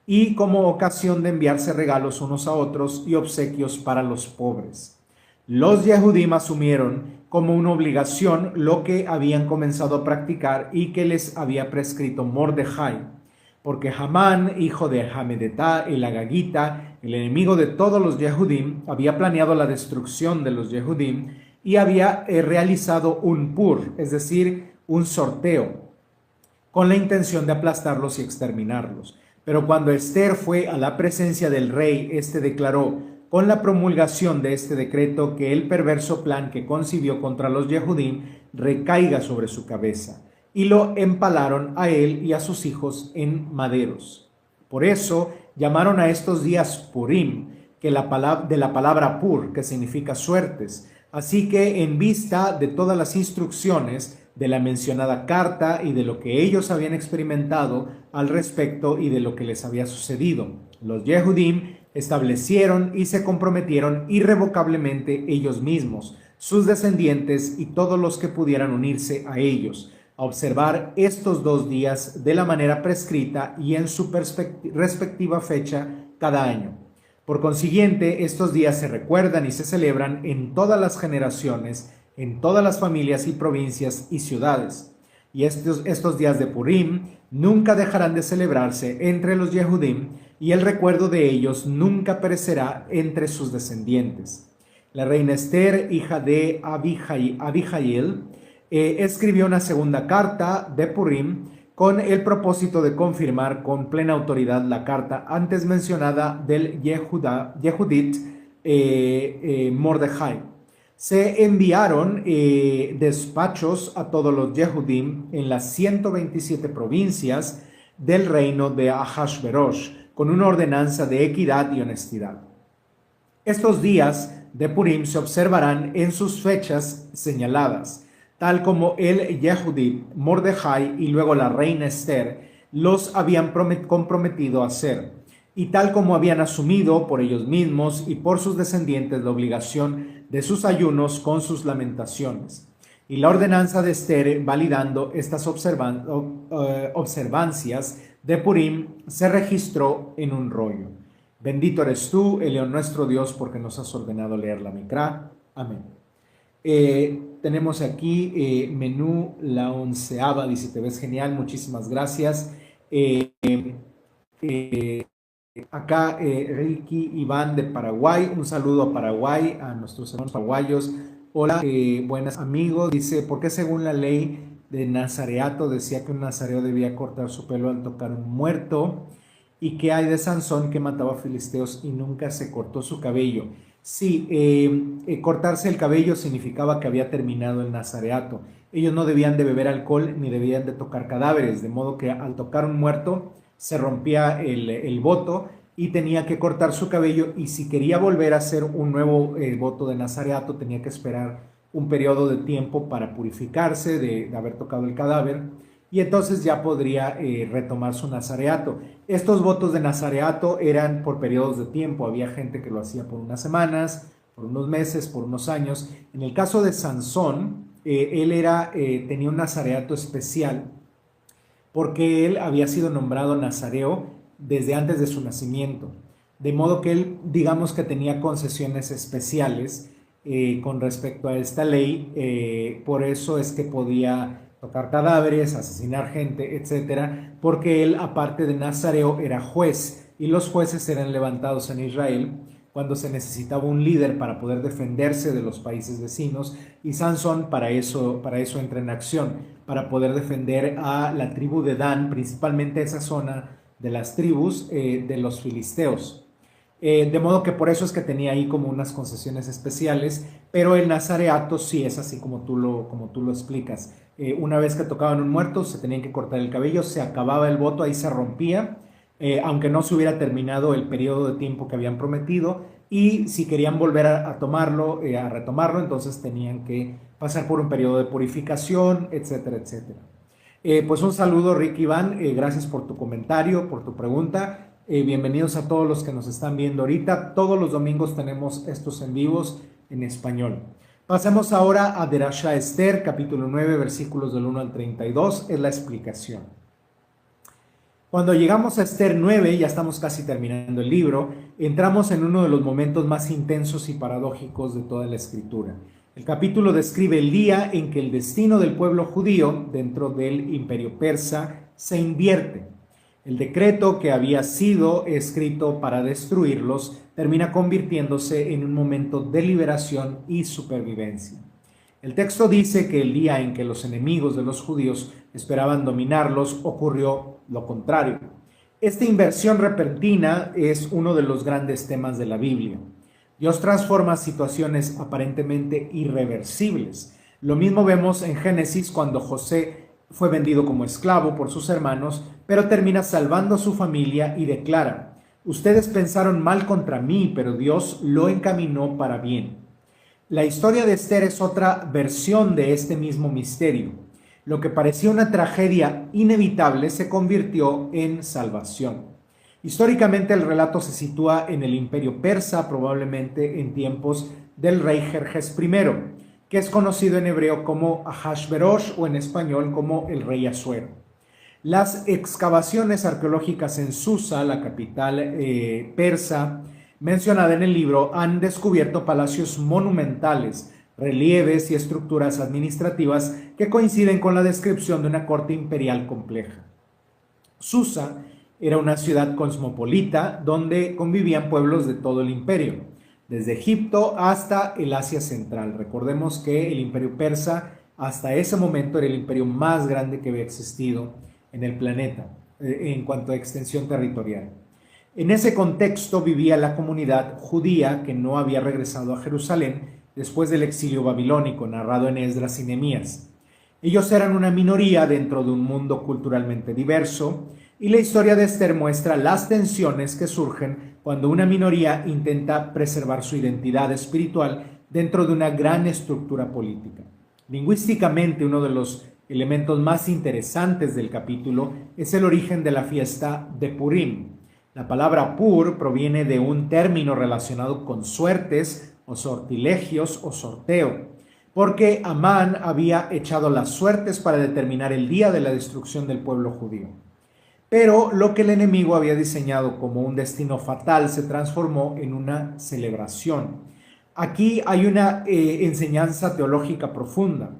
y como ocasión de enviarse regalos unos a otros y obsequios para los pobres. Los Yehudim asumieron como una obligación lo que habían comenzado a practicar y que les había prescrito Mordejai, porque Hamán, hijo de Hamedetá, el Agagita, el enemigo de todos los Yehudim, había planeado la destrucción de los Yehudim y había realizado un pur, es decir, un sorteo, con la intención de aplastarlos y exterminarlos. Pero cuando Esther fue a la presencia del rey, éste declaró: con la promulgación de este decreto, que el perverso plan que concibió contra los Yehudim recaiga sobre su cabeza. Y lo empalaron a él y a sus hijos en maderos. Por eso llamaron a estos días Purim, de la palabra pur, que significa suertes. Así que, en vista de todas las instrucciones de la mencionada carta y de lo que ellos habían experimentado al respecto y de lo que les había sucedido, los Yehudim establecieron y se comprometieron irrevocablemente ellos mismos, sus descendientes y todos los que pudieran unirse a ellos, a observar estos 2 días de la manera prescrita y en su respectiva fecha cada año. Por consiguiente, estos días se recuerdan y se celebran en todas las generaciones, en todas las familias y provincias y ciudades. Y estos días de Purim nunca dejarán de celebrarse entre los Yehudim, y el recuerdo de ellos nunca perecerá entre sus descendientes. La reina Esther, hija de Abihail, escribió una segunda carta de Purim con el propósito de confirmar con plena autoridad la carta antes mencionada del Yehudit Mordejai. Se enviaron despachos a todos los Yehudim en las 127 provincias del reino de Ahashverosh, con una ordenanza de equidad y honestidad. Estos días de Purim se observarán en sus fechas señaladas, tal como el Yehudit Mordejai y luego la reina Esther los habían comprometido a hacer, y tal como habían asumido por ellos mismos y por sus descendientes la obligación de sus ayunos con sus lamentaciones. Y la ordenanza de Esther, validando estas observancias de Purim, se registró en un rollo. Bendito eres tú, el León nuestro Dios, porque nos has ordenado leer la Mikra. Amén. Tenemos aquí menú la 11ª, dice: te ves genial, muchísimas gracias. Acá Ricky Iván de Paraguay, un saludo a Paraguay, a nuestros hermanos paraguayos. Hola, buenas amigos. Dice: ¿por qué según la ley de nazareato decía que un nazareo debía cortar su pelo al tocar un muerto? ¿Y qué hay de Sansón, que mataba filisteos y nunca se cortó su cabello? Sí, cortarse el cabello significaba que había terminado el nazareato. Ellos no debían de beber alcohol ni debían de tocar cadáveres, de modo que al tocar un muerto se rompía el voto y tenía que cortar su cabello, y si quería volver a hacer un nuevo voto de nazareato tenía que esperar un periodo de tiempo para purificarse de haber tocado el cadáver, y entonces ya podría retomar su nazareato. Estos votos de nazareato eran por periodos de tiempo. Había gente que lo hacía por unas semanas, por unos meses, por unos años. En el caso de Sansón, él tenía un nazareato especial porque él había sido nombrado nazareo desde antes de su nacimiento, de modo que él, digamos que tenía concesiones especiales con respecto a esta ley. Por eso es que podía tocar cadáveres, asesinar gente, etcétera, porque él, aparte de nazareo, era juez, y los jueces eran levantados en Israel cuando se necesitaba un líder para poder defenderse de los países vecinos, y Sansón para eso entra en acción, para poder defender a la tribu de Dan, principalmente esa zona de las tribus de los filisteos. De modo que por eso es que tenía ahí como unas concesiones especiales, pero el nazareato sí es así como tú lo explicas. Una vez que tocaban un muerto, se tenían que cortar el cabello, se acababa el voto, ahí se rompía, aunque no se hubiera terminado el periodo de tiempo que habían prometido, y si querían volver a retomarlo, entonces tenían que pasar por un periodo de purificación, etcétera, etcétera. Pues un saludo, Rick Iván, gracias por tu comentario, por tu pregunta. Bienvenidos a todos los que nos están viendo ahorita. Todos los domingos tenemos estos en vivos en español. Pasemos ahora a Derashá Esther, capítulo 9, versículos del 1 al 32, es la explicación. Cuando llegamos a Esther 9, ya estamos casi terminando el libro, entramos en uno de los momentos más intensos y paradójicos de toda la escritura. El capítulo describe el día en que el destino del pueblo judío dentro del imperio persa se invierte. El decreto que había sido escrito para destruirlos termina convirtiéndose en un momento de liberación y supervivencia. El texto dice que el día en que los enemigos de los judíos esperaban dominarlos, ocurrió lo contrario. Esta inversión repentina es uno de los grandes temas de la Biblia. Dios transforma situaciones aparentemente irreversibles. Lo mismo vemos en Génesis cuando José fue vendido como esclavo por sus hermanos, pero termina salvando a su familia y declara: ustedes pensaron mal contra mí, pero Dios lo encaminó para bien. La historia de Esther es otra versión de este mismo misterio. Lo que parecía una tragedia inevitable se convirtió en salvación. Históricamente el relato se sitúa en el Imperio Persa, probablemente en tiempos del rey Jerjes I, que es conocido en hebreo como Ahasverosh o en español como el rey Asuero. Las excavaciones arqueológicas en Susa, la capital persa mencionada en el libro, han descubierto palacios monumentales, relieves y estructuras administrativas que coinciden con la descripción de una corte imperial compleja. Susa era una ciudad cosmopolita donde convivían pueblos de todo el imperio, desde Egipto hasta el Asia Central. Recordemos que el imperio persa hasta ese momento era el imperio más grande que había existido en el planeta en cuanto a extensión territorial. En ese contexto vivía la comunidad judía que no había regresado a Jerusalén después del exilio babilónico narrado en Esdras y Nehemías. Ellos eran una minoría dentro de un mundo culturalmente diverso, y la historia de Esther muestra las tensiones que surgen cuando una minoría intenta preservar su identidad espiritual dentro de una gran estructura política. Lingüísticamente, uno de los elementos más interesantes del capítulo es el origen de la fiesta de Purim. La palabra Pur proviene de un término relacionado con suertes o sortilegios o sorteo, porque Amán había echado las suertes para determinar el día de la destrucción del pueblo judío. Pero lo que el enemigo había diseñado como un destino fatal se transformó en una celebración. Aquí hay una enseñanza teológica profunda.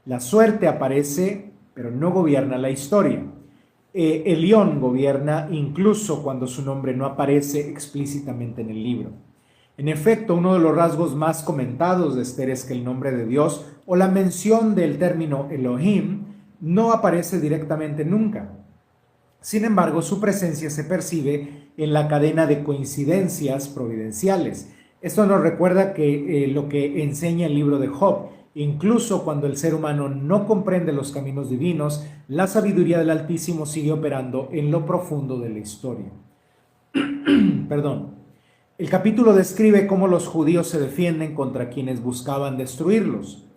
La suerte aparece, pero no gobierna la historia. Elión gobierna incluso cuando su nombre no aparece explícitamente en el libro. En efecto, uno de los rasgos más comentados de Esther es que el nombre de Dios o la mención del término Elohim no aparece directamente nunca. Sin embargo, su presencia se percibe en la cadena de coincidencias providenciales. Esto nos recuerda que lo que enseña el libro de Job: incluso cuando el ser humano no comprende los caminos divinos, la sabiduría del Altísimo sigue operando en lo profundo de la historia. Perdón. El capítulo describe cómo los judíos se defienden contra quienes buscaban destruirlos.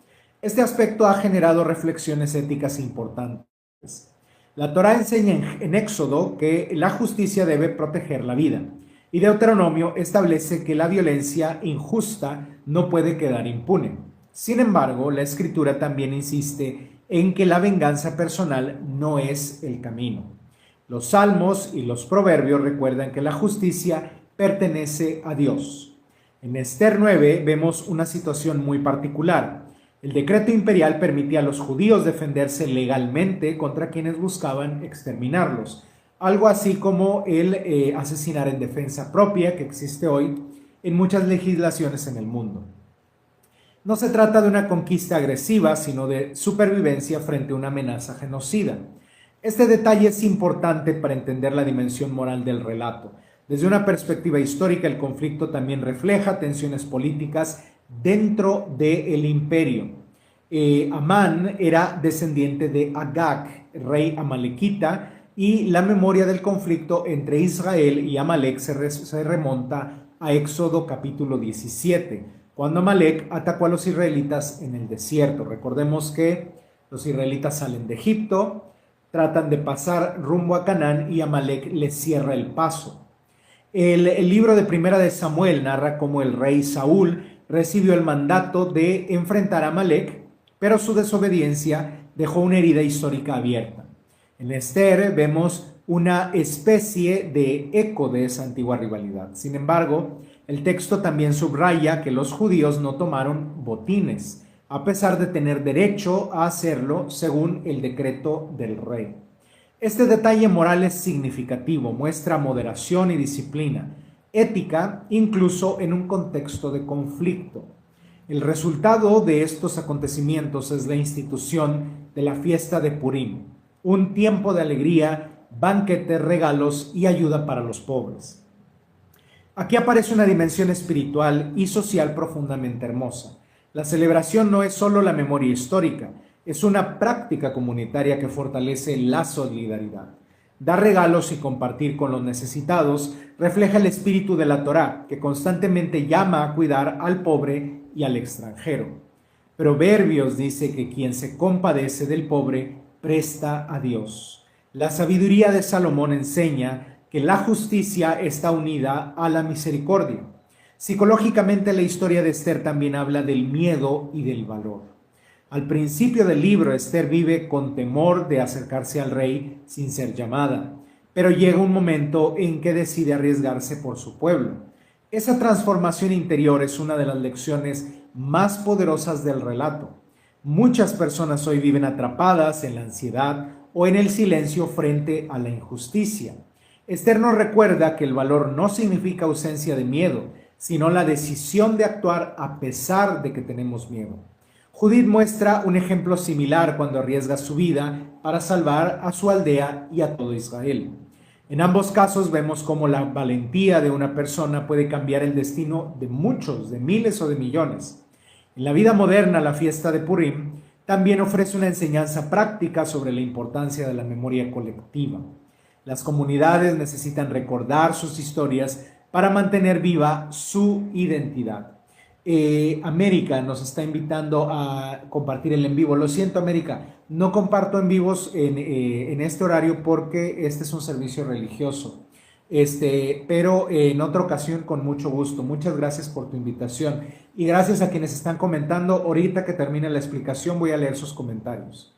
Este aspecto ha generado reflexiones éticas importantes. La Torá enseña en Éxodo que la justicia debe proteger la vida, y Deuteronomio establece que la violencia injusta no puede quedar impune. Sin embargo, la Escritura también insiste en que la venganza personal no es el camino. Los Salmos y los Proverbios recuerdan que la justicia pertenece a Dios. En Esther 9 vemos una situación muy particular. El decreto imperial permitía a los judíos defenderse legalmente contra quienes buscaban exterminarlos, algo así como el asesinar en defensa propia que existe hoy en muchas legislaciones en el mundo. No se trata de una conquista agresiva, sino de supervivencia frente a una amenaza genocida. Este detalle es importante para entender la dimensión moral del relato. Desde una perspectiva histórica, el conflicto también refleja tensiones políticas dentro del imperio. Amán era descendiente de Agag, rey amalequita, y la memoria del conflicto entre Israel y Amalek se remonta a Éxodo capítulo 17, cuando Amalek atacó a los israelitas en el desierto. Recordemos que los israelitas salen de Egipto, tratan de pasar rumbo a Canaán y Amalek les cierra el paso. El libro de Primera de Samuel narra cómo el rey Saúl recibió el mandato de enfrentar a Amalek, pero su desobediencia dejó una herida histórica abierta. En Esther vemos una especie de eco de esa antigua rivalidad. Sin embargo, el texto también subraya que los judíos no tomaron botines, a pesar de tener derecho a hacerlo según el decreto del rey. Este detalle moral es significativo, muestra moderación y disciplina, ética, incluso en un contexto de conflicto. El resultado de estos acontecimientos es la institución de la fiesta de Purim, un tiempo de alegría, banquetes, regalos y ayuda para los pobres. Aquí aparece una dimensión espiritual y social profundamente hermosa. La celebración no es solo la memoria histórica, es una práctica comunitaria que fortalece la solidaridad. Dar regalos y compartir con los necesitados refleja el espíritu de la Torá, que constantemente llama a cuidar al pobre y al extranjero. Proverbios dice que quien se compadece del pobre presta a Dios. La sabiduría de Salomón enseña que la justicia está unida a la misericordia. Psicológicamente, la historia de Esther también habla del miedo y del valor. Al principio del libro, Esther vive con temor de acercarse al rey sin ser llamada, pero llega un momento en que decide arriesgarse por su pueblo. Esa transformación interior es una de las lecciones más poderosas del relato. Muchas personas hoy viven atrapadas en la ansiedad o en el silencio frente a la injusticia. Esther nos recuerda que el valor no significa ausencia de miedo, sino la decisión de actuar a pesar de que tenemos miedo. Judith muestra un ejemplo similar cuando arriesga su vida para salvar a su aldea y a todo Israel. En ambos casos vemos cómo la valentía de una persona puede cambiar el destino de muchos, de miles o de millones. En la vida moderna, la fiesta de Purim también ofrece una enseñanza práctica sobre la importancia de la memoria colectiva. Las comunidades necesitan recordar sus historias para mantener viva su identidad. América nos está invitando a compartir el en vivo. Lo siento, América, no comparto en vivos en este horario porque este es un servicio religioso. Pero en otra ocasión con mucho gusto. Muchas gracias por tu invitación y gracias a quienes están comentando. Ahorita que termine la explicación voy a leer sus comentarios.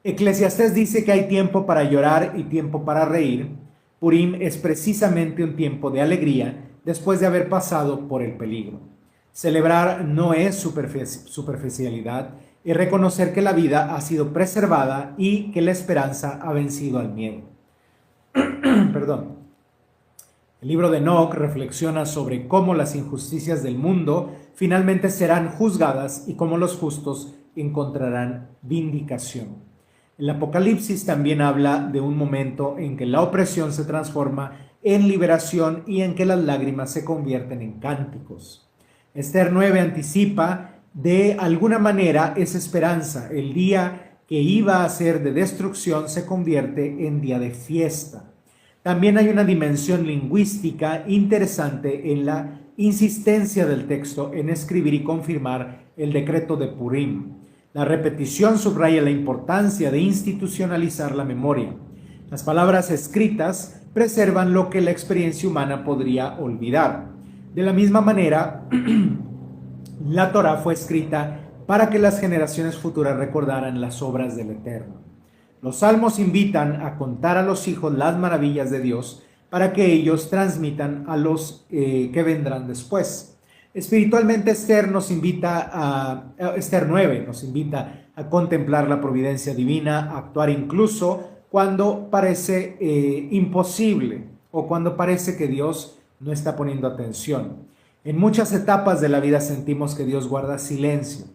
Eclesiastés dice que hay tiempo para llorar y tiempo para reír. Purim es precisamente un tiempo de alegría después de haber pasado por el peligro. Celebrar no es superficialidad, es reconocer que la vida ha sido preservada y que la esperanza ha vencido al miedo. Perdón. El libro de Enoc reflexiona sobre cómo las injusticias del mundo finalmente serán juzgadas y cómo los justos encontrarán vindicación. El Apocalipsis también habla de un momento en que la opresión se transforma en liberación y en que las lágrimas se convierten en cánticos. Esther 9 anticipa de alguna manera esa esperanza. El día que iba a ser de destrucción se convierte en día de fiesta. También hay una dimensión lingüística interesante en la insistencia del texto en escribir y confirmar el decreto de Purim. La repetición subraya la importancia de institucionalizar la memoria. Las palabras escritas preservan lo que la experiencia humana podría olvidar. De la misma manera, la Torá fue escrita para que las generaciones futuras recordaran las obras del Eterno. Los salmos invitan a contar a los hijos las maravillas de Dios para que ellos transmitan a los que vendrán después. Espiritualmente, Esther 9 nos invita a contemplar la providencia divina, a actuar incluso cuando parece imposible o cuando parece que Dios no está poniendo atención. En muchas etapas de la vida sentimos que Dios guarda silencio,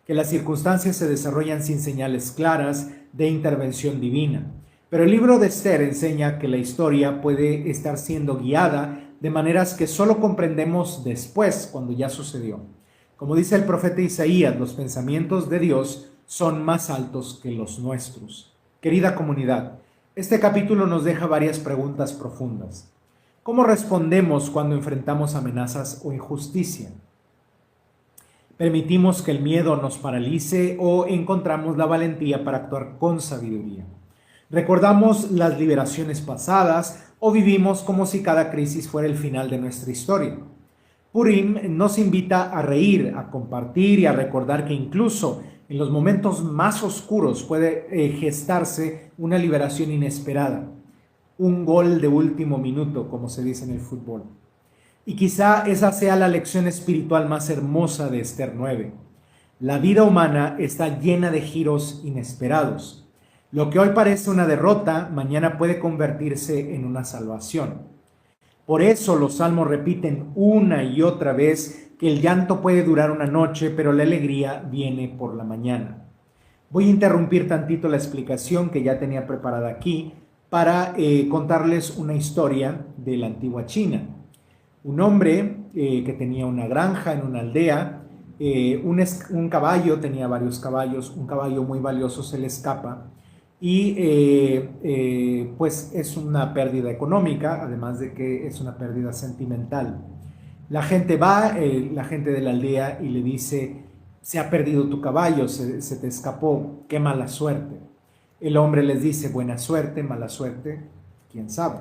que las circunstancias se desarrollan sin señales claras de intervención divina. Pero el libro de Esther enseña que la historia puede estar siendo guiada de maneras que solo comprendemos después, cuando ya sucedió. Como dice el profeta Isaías, los pensamientos de Dios son más altos que los nuestros. Querida comunidad, este capítulo nos deja varias preguntas profundas. ¿Cómo respondemos cuando enfrentamos amenazas o injusticia? ¿Permitimos que el miedo nos paralice o encontramos la valentía para actuar con sabiduría? ¿Recordamos las liberaciones pasadas o vivimos como si cada crisis fuera el final de nuestra historia? Purim nos invita a reír, a compartir y a recordar que incluso en los momentos más oscuros puede gestarse una liberación inesperada. Un gol de último minuto, como se dice en el fútbol. Y quizá esa sea la lección espiritual más hermosa de Esther 9. La vida humana está llena de giros inesperados. Lo que hoy parece una derrota, mañana puede convertirse en una salvación. Por eso los salmos repiten una y otra vez que el llanto puede durar una noche, pero la alegría viene por la mañana. Voy a interrumpir tantito la explicación que ya tenía preparada aquí para contarles una historia de la antigua China. un hombre que tenía una granja en una aldea. Un caballo, tenía varios caballos, un caballo muy valioso se le escapa y pues es una pérdida económica, además de que es una pérdida sentimental. La gente va, la gente de la aldea, y le dice: se ha perdido tu caballo, se te escapó, qué mala suerte. El hombre les dice: buena suerte, mala suerte, quién sabe.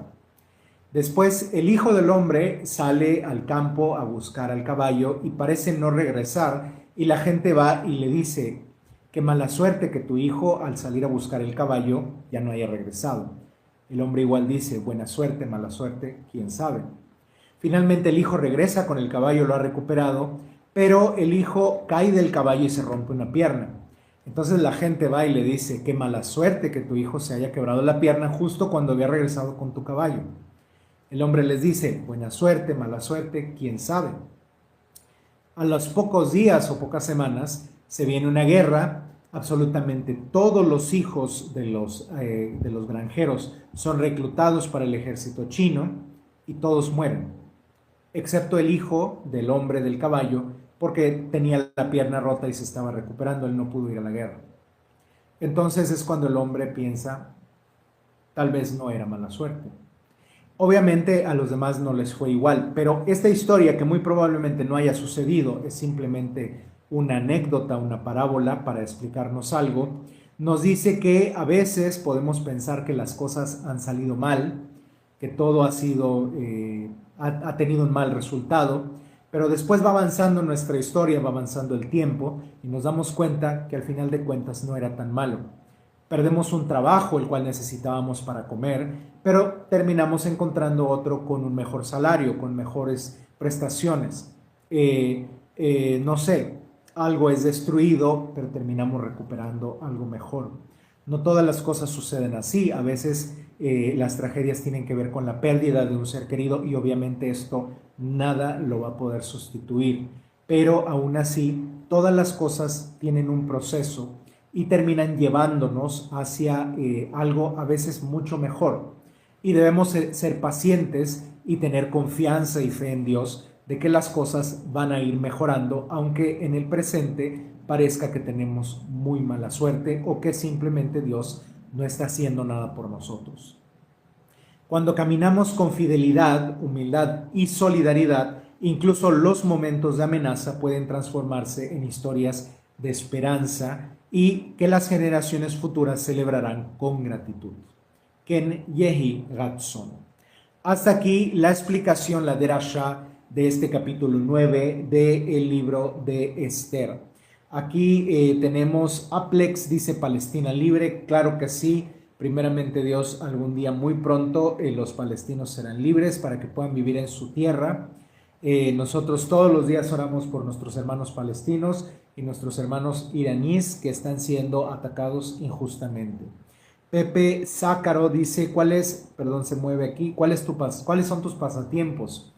Después el hijo del hombre sale al campo a buscar al caballo y parece no regresar, y la gente va y le dice: qué mala suerte que tu hijo al salir a buscar el caballo ya no haya regresado. El hombre igual dice: buena suerte, mala suerte, quién sabe. Finalmente el hijo regresa con el caballo, lo ha recuperado, pero el hijo cae del caballo y se rompe una pierna. Entonces la gente va y le dice: qué mala suerte que tu hijo se haya quebrado la pierna justo cuando había regresado con tu caballo. El hombre les dice: buena suerte, mala suerte, quién sabe. A los pocos días o pocas semanas se viene una guerra. Absolutamente todos los hijos de los granjeros son reclutados para el ejército chino y todos mueren, excepto el hijo del hombre del caballo, porque tenía la pierna rota y se estaba recuperando, él no pudo ir a la guerra. Entonces es cuando el hombre piensa: tal vez no era mala suerte. Obviamente a los demás no les fue igual, pero esta historia, que muy probablemente no haya sucedido, es simplemente una anécdota, una parábola para explicarnos algo. Nos dice que a veces podemos pensar que las cosas han salido mal, que todo ha tenido un mal resultado, pero después va avanzando nuestra historia, va avanzando el tiempo y nos damos cuenta que al final de cuentas no era tan malo. Perdemos un trabajo el cual necesitábamos para comer, pero terminamos encontrando otro con un mejor salario, con mejores prestaciones. No sé, algo es destruido, pero terminamos recuperando algo mejor. No todas las cosas suceden así. A veces las tragedias tienen que ver con la pérdida de un ser querido y obviamente esto nada lo va a poder sustituir. Pero aún así, todas las cosas tienen un proceso y terminan llevándonos hacia algo a veces mucho mejor. Y debemos ser pacientes y tener confianza y fe en Dios de que las cosas van a ir mejorando, aunque en el presente parezca que tenemos muy mala suerte o que simplemente Dios no está haciendo nada por nosotros. Cuando caminamos con fidelidad, humildad y solidaridad, incluso los momentos de amenaza pueden transformarse en historias de esperanza y que las generaciones futuras celebrarán con gratitud. Ken Yehi Ratson. Hasta aquí la explicación, la derashá de este capítulo 9 del libro de Esther. Aquí tenemos Aplex, dice Palestina libre. Claro que sí, primeramente Dios, algún día muy pronto los palestinos serán libres para que puedan vivir en su tierra. Nosotros todos los días oramos por nuestros hermanos palestinos y nuestros hermanos iraníes que están siendo atacados injustamente. Pepe Zácaro dice: ¿cuáles son tus pasatiempos?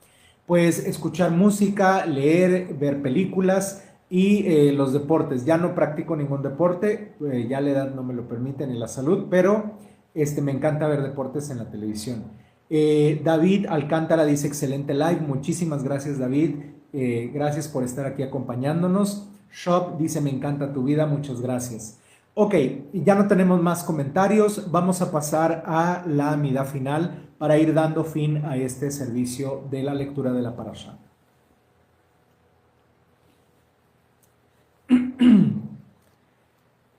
Pues escuchar música, leer, ver películas y los deportes. Ya no practico ningún deporte, ya la edad no me lo permite ni la salud, pero me encanta ver deportes en la televisión. David Alcántara dice: excelente live, muchísimas gracias David, gracias por estar aquí acompañándonos. Shop dice: me encanta tu vida, muchas gracias. Ok, ya no tenemos más comentarios, vamos a pasar a la amida final para ir dando fin a este servicio de la lectura de la parashá.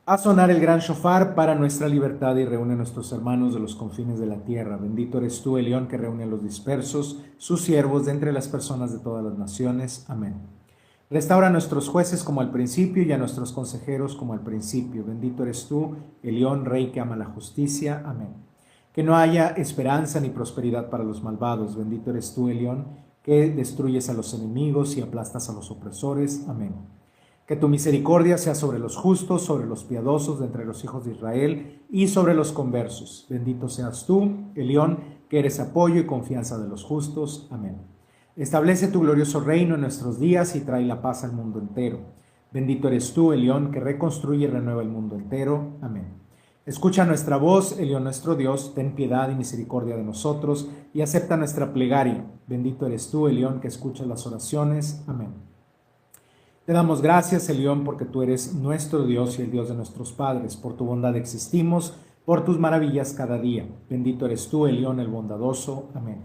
A sonar el gran shofar para nuestra libertad y reúne a nuestros hermanos de los confines de la tierra. Bendito eres tú, Elión, que reúne a los dispersos, sus siervos de entre las personas de todas las naciones. Amén. Restaura a nuestros jueces como al principio y a nuestros consejeros como al principio. Bendito eres tú, Elión, Rey que ama la justicia. Amén. Que no haya esperanza ni prosperidad para los malvados. Bendito eres tú, Elión, que destruyes a los enemigos y aplastas a los opresores. Amén. Que tu misericordia sea sobre los justos, sobre los piadosos de entre los hijos de Israel y sobre los conversos. Bendito seas tú, Elión, que eres apoyo y confianza de los justos. Amén. Establece tu glorioso reino en nuestros días y trae la paz al mundo entero. Bendito eres tú, Elión, que reconstruye y renueva el mundo entero. Amén. Escucha nuestra voz, Elión nuestro Dios, ten piedad y misericordia de nosotros y acepta nuestra plegaria. Bendito eres tú, Elión, que escuchas las oraciones. Amén. Te damos gracias, Elión, porque tú eres nuestro Dios y el Dios de nuestros padres. Por tu bondad existimos, por tus maravillas cada día. Bendito eres tú, Elión, el bondadoso. Amén.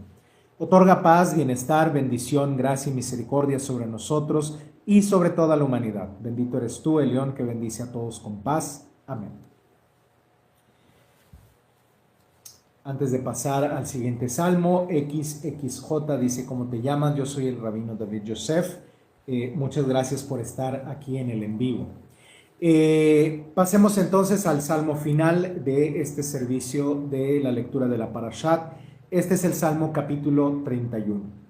Otorga paz, bienestar, bendición, gracia y misericordia sobre nosotros y sobre toda la humanidad. Bendito eres tú, Elión, que bendice a todos con paz. Amén. Antes de pasar al siguiente salmo, XXJ dice: ¿Cómo te llamas? Yo soy el rabino David Yosef. Muchas gracias por estar aquí en el en vivo. Pasemos entonces al salmo final de este servicio de la lectura de la Parashat. Este es el salmo capítulo 31.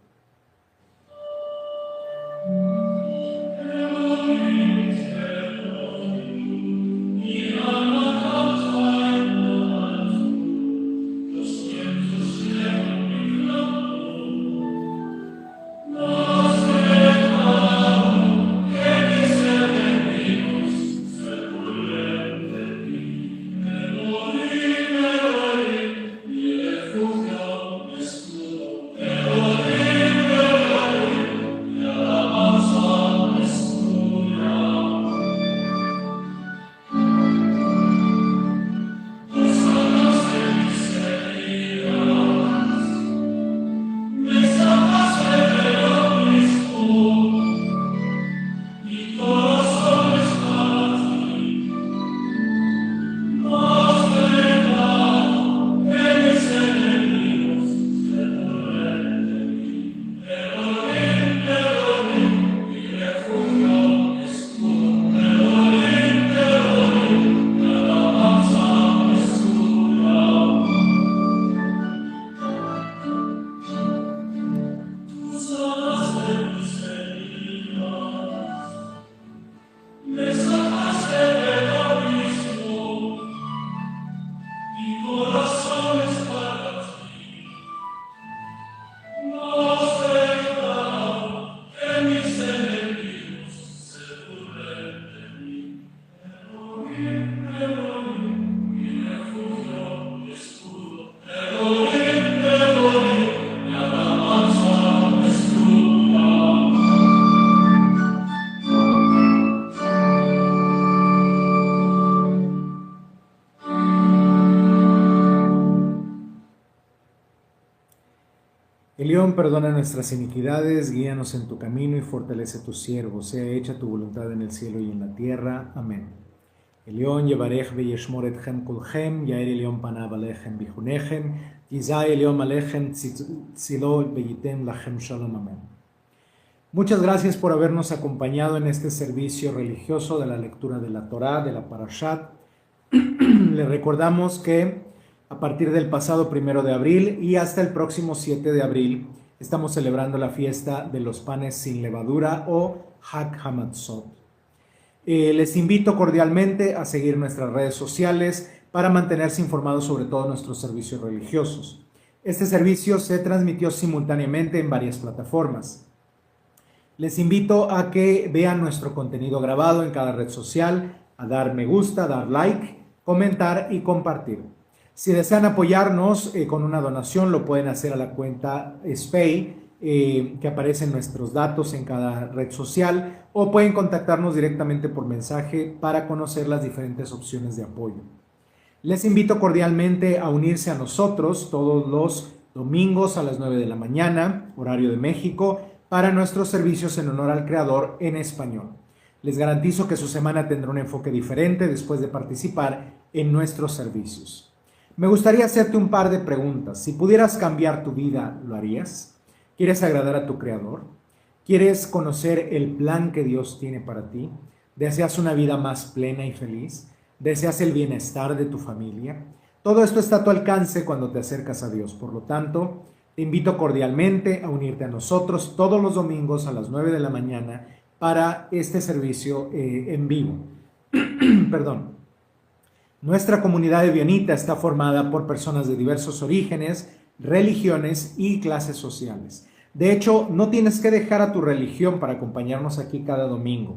Elión, perdona nuestras iniquidades, guíanos en tu camino y fortalece a tus siervos. Sea hecha tu voluntad en el cielo y en la tierra. Amén. Elión, yevarej veyeshmor etchem kulchem, yair Elión panav alechem bijunejem, yizai Elión alechem tzilo veyitem lachem shalom. Amén. Muchas gracias por habernos acompañado en este servicio religioso de la lectura de la Torá, de la Parashat. Le recordamos que a partir del pasado 1 de abril y hasta el próximo 7 de abril estamos celebrando la fiesta de los panes sin levadura o Hag HaMatzot. Les invito cordialmente a seguir nuestras redes sociales para mantenerse informados sobre todos nuestros servicios religiosos. Este servicio se transmitió simultáneamente en varias plataformas. Les invito a que vean nuestro contenido grabado en cada red social, a dar me gusta, dar like, comentar y compartir. Si desean apoyarnos con una donación, lo pueden hacer a la cuenta SPAY, que aparecen nuestros datos en cada red social, o pueden contactarnos directamente por mensaje para conocer las diferentes opciones de apoyo. Les invito cordialmente a unirse a nosotros todos los domingos a las 9 de la mañana, horario de México, para nuestros servicios en honor al Creador en español. Les garantizo que su semana tendrá un enfoque diferente después de participar en nuestros servicios. Me gustaría hacerte un par de preguntas. Si pudieras cambiar tu vida, ¿lo harías? ¿Quieres agradar a tu Creador? ¿Quieres conocer el plan que Dios tiene para ti? ¿Deseas una vida más plena y feliz? ¿Deseas el bienestar de tu familia? Todo esto está a tu alcance cuando te acercas a Dios. Por lo tanto, te invito cordialmente a unirte a nosotros todos los domingos a las 9 de la mañana para este servicio en vivo. Perdón. Nuestra comunidad de Evianita está formada por personas de diversos orígenes, religiones y clases sociales. De hecho, no tienes que dejar a tu religión para acompañarnos aquí cada domingo.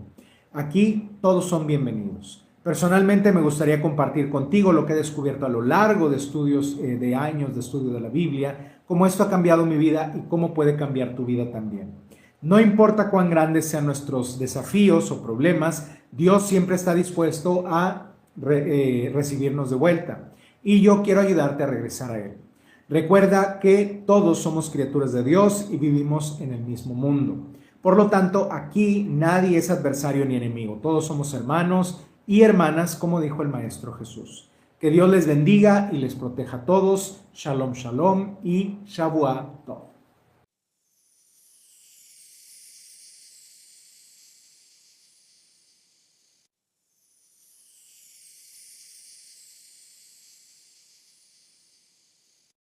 Aquí todos son bienvenidos. Personalmente me gustaría compartir contigo lo que he descubierto a lo largo de estudios de años de estudio de la Biblia, cómo esto ha cambiado mi vida y cómo puede cambiar tu vida también. No importa cuán grandes sean nuestros desafíos o problemas, Dios siempre está dispuesto a recibirnos de vuelta y yo quiero ayudarte a regresar a Él. Recuerda que todos somos criaturas de Dios y vivimos en el mismo mundo. Por lo tanto, aquí nadie es adversario ni enemigo. Todos somos hermanos y hermanas, como dijo el Maestro Jesús. Que Dios les bendiga y les proteja a todos. Shalom, shalom y Shavua Tov.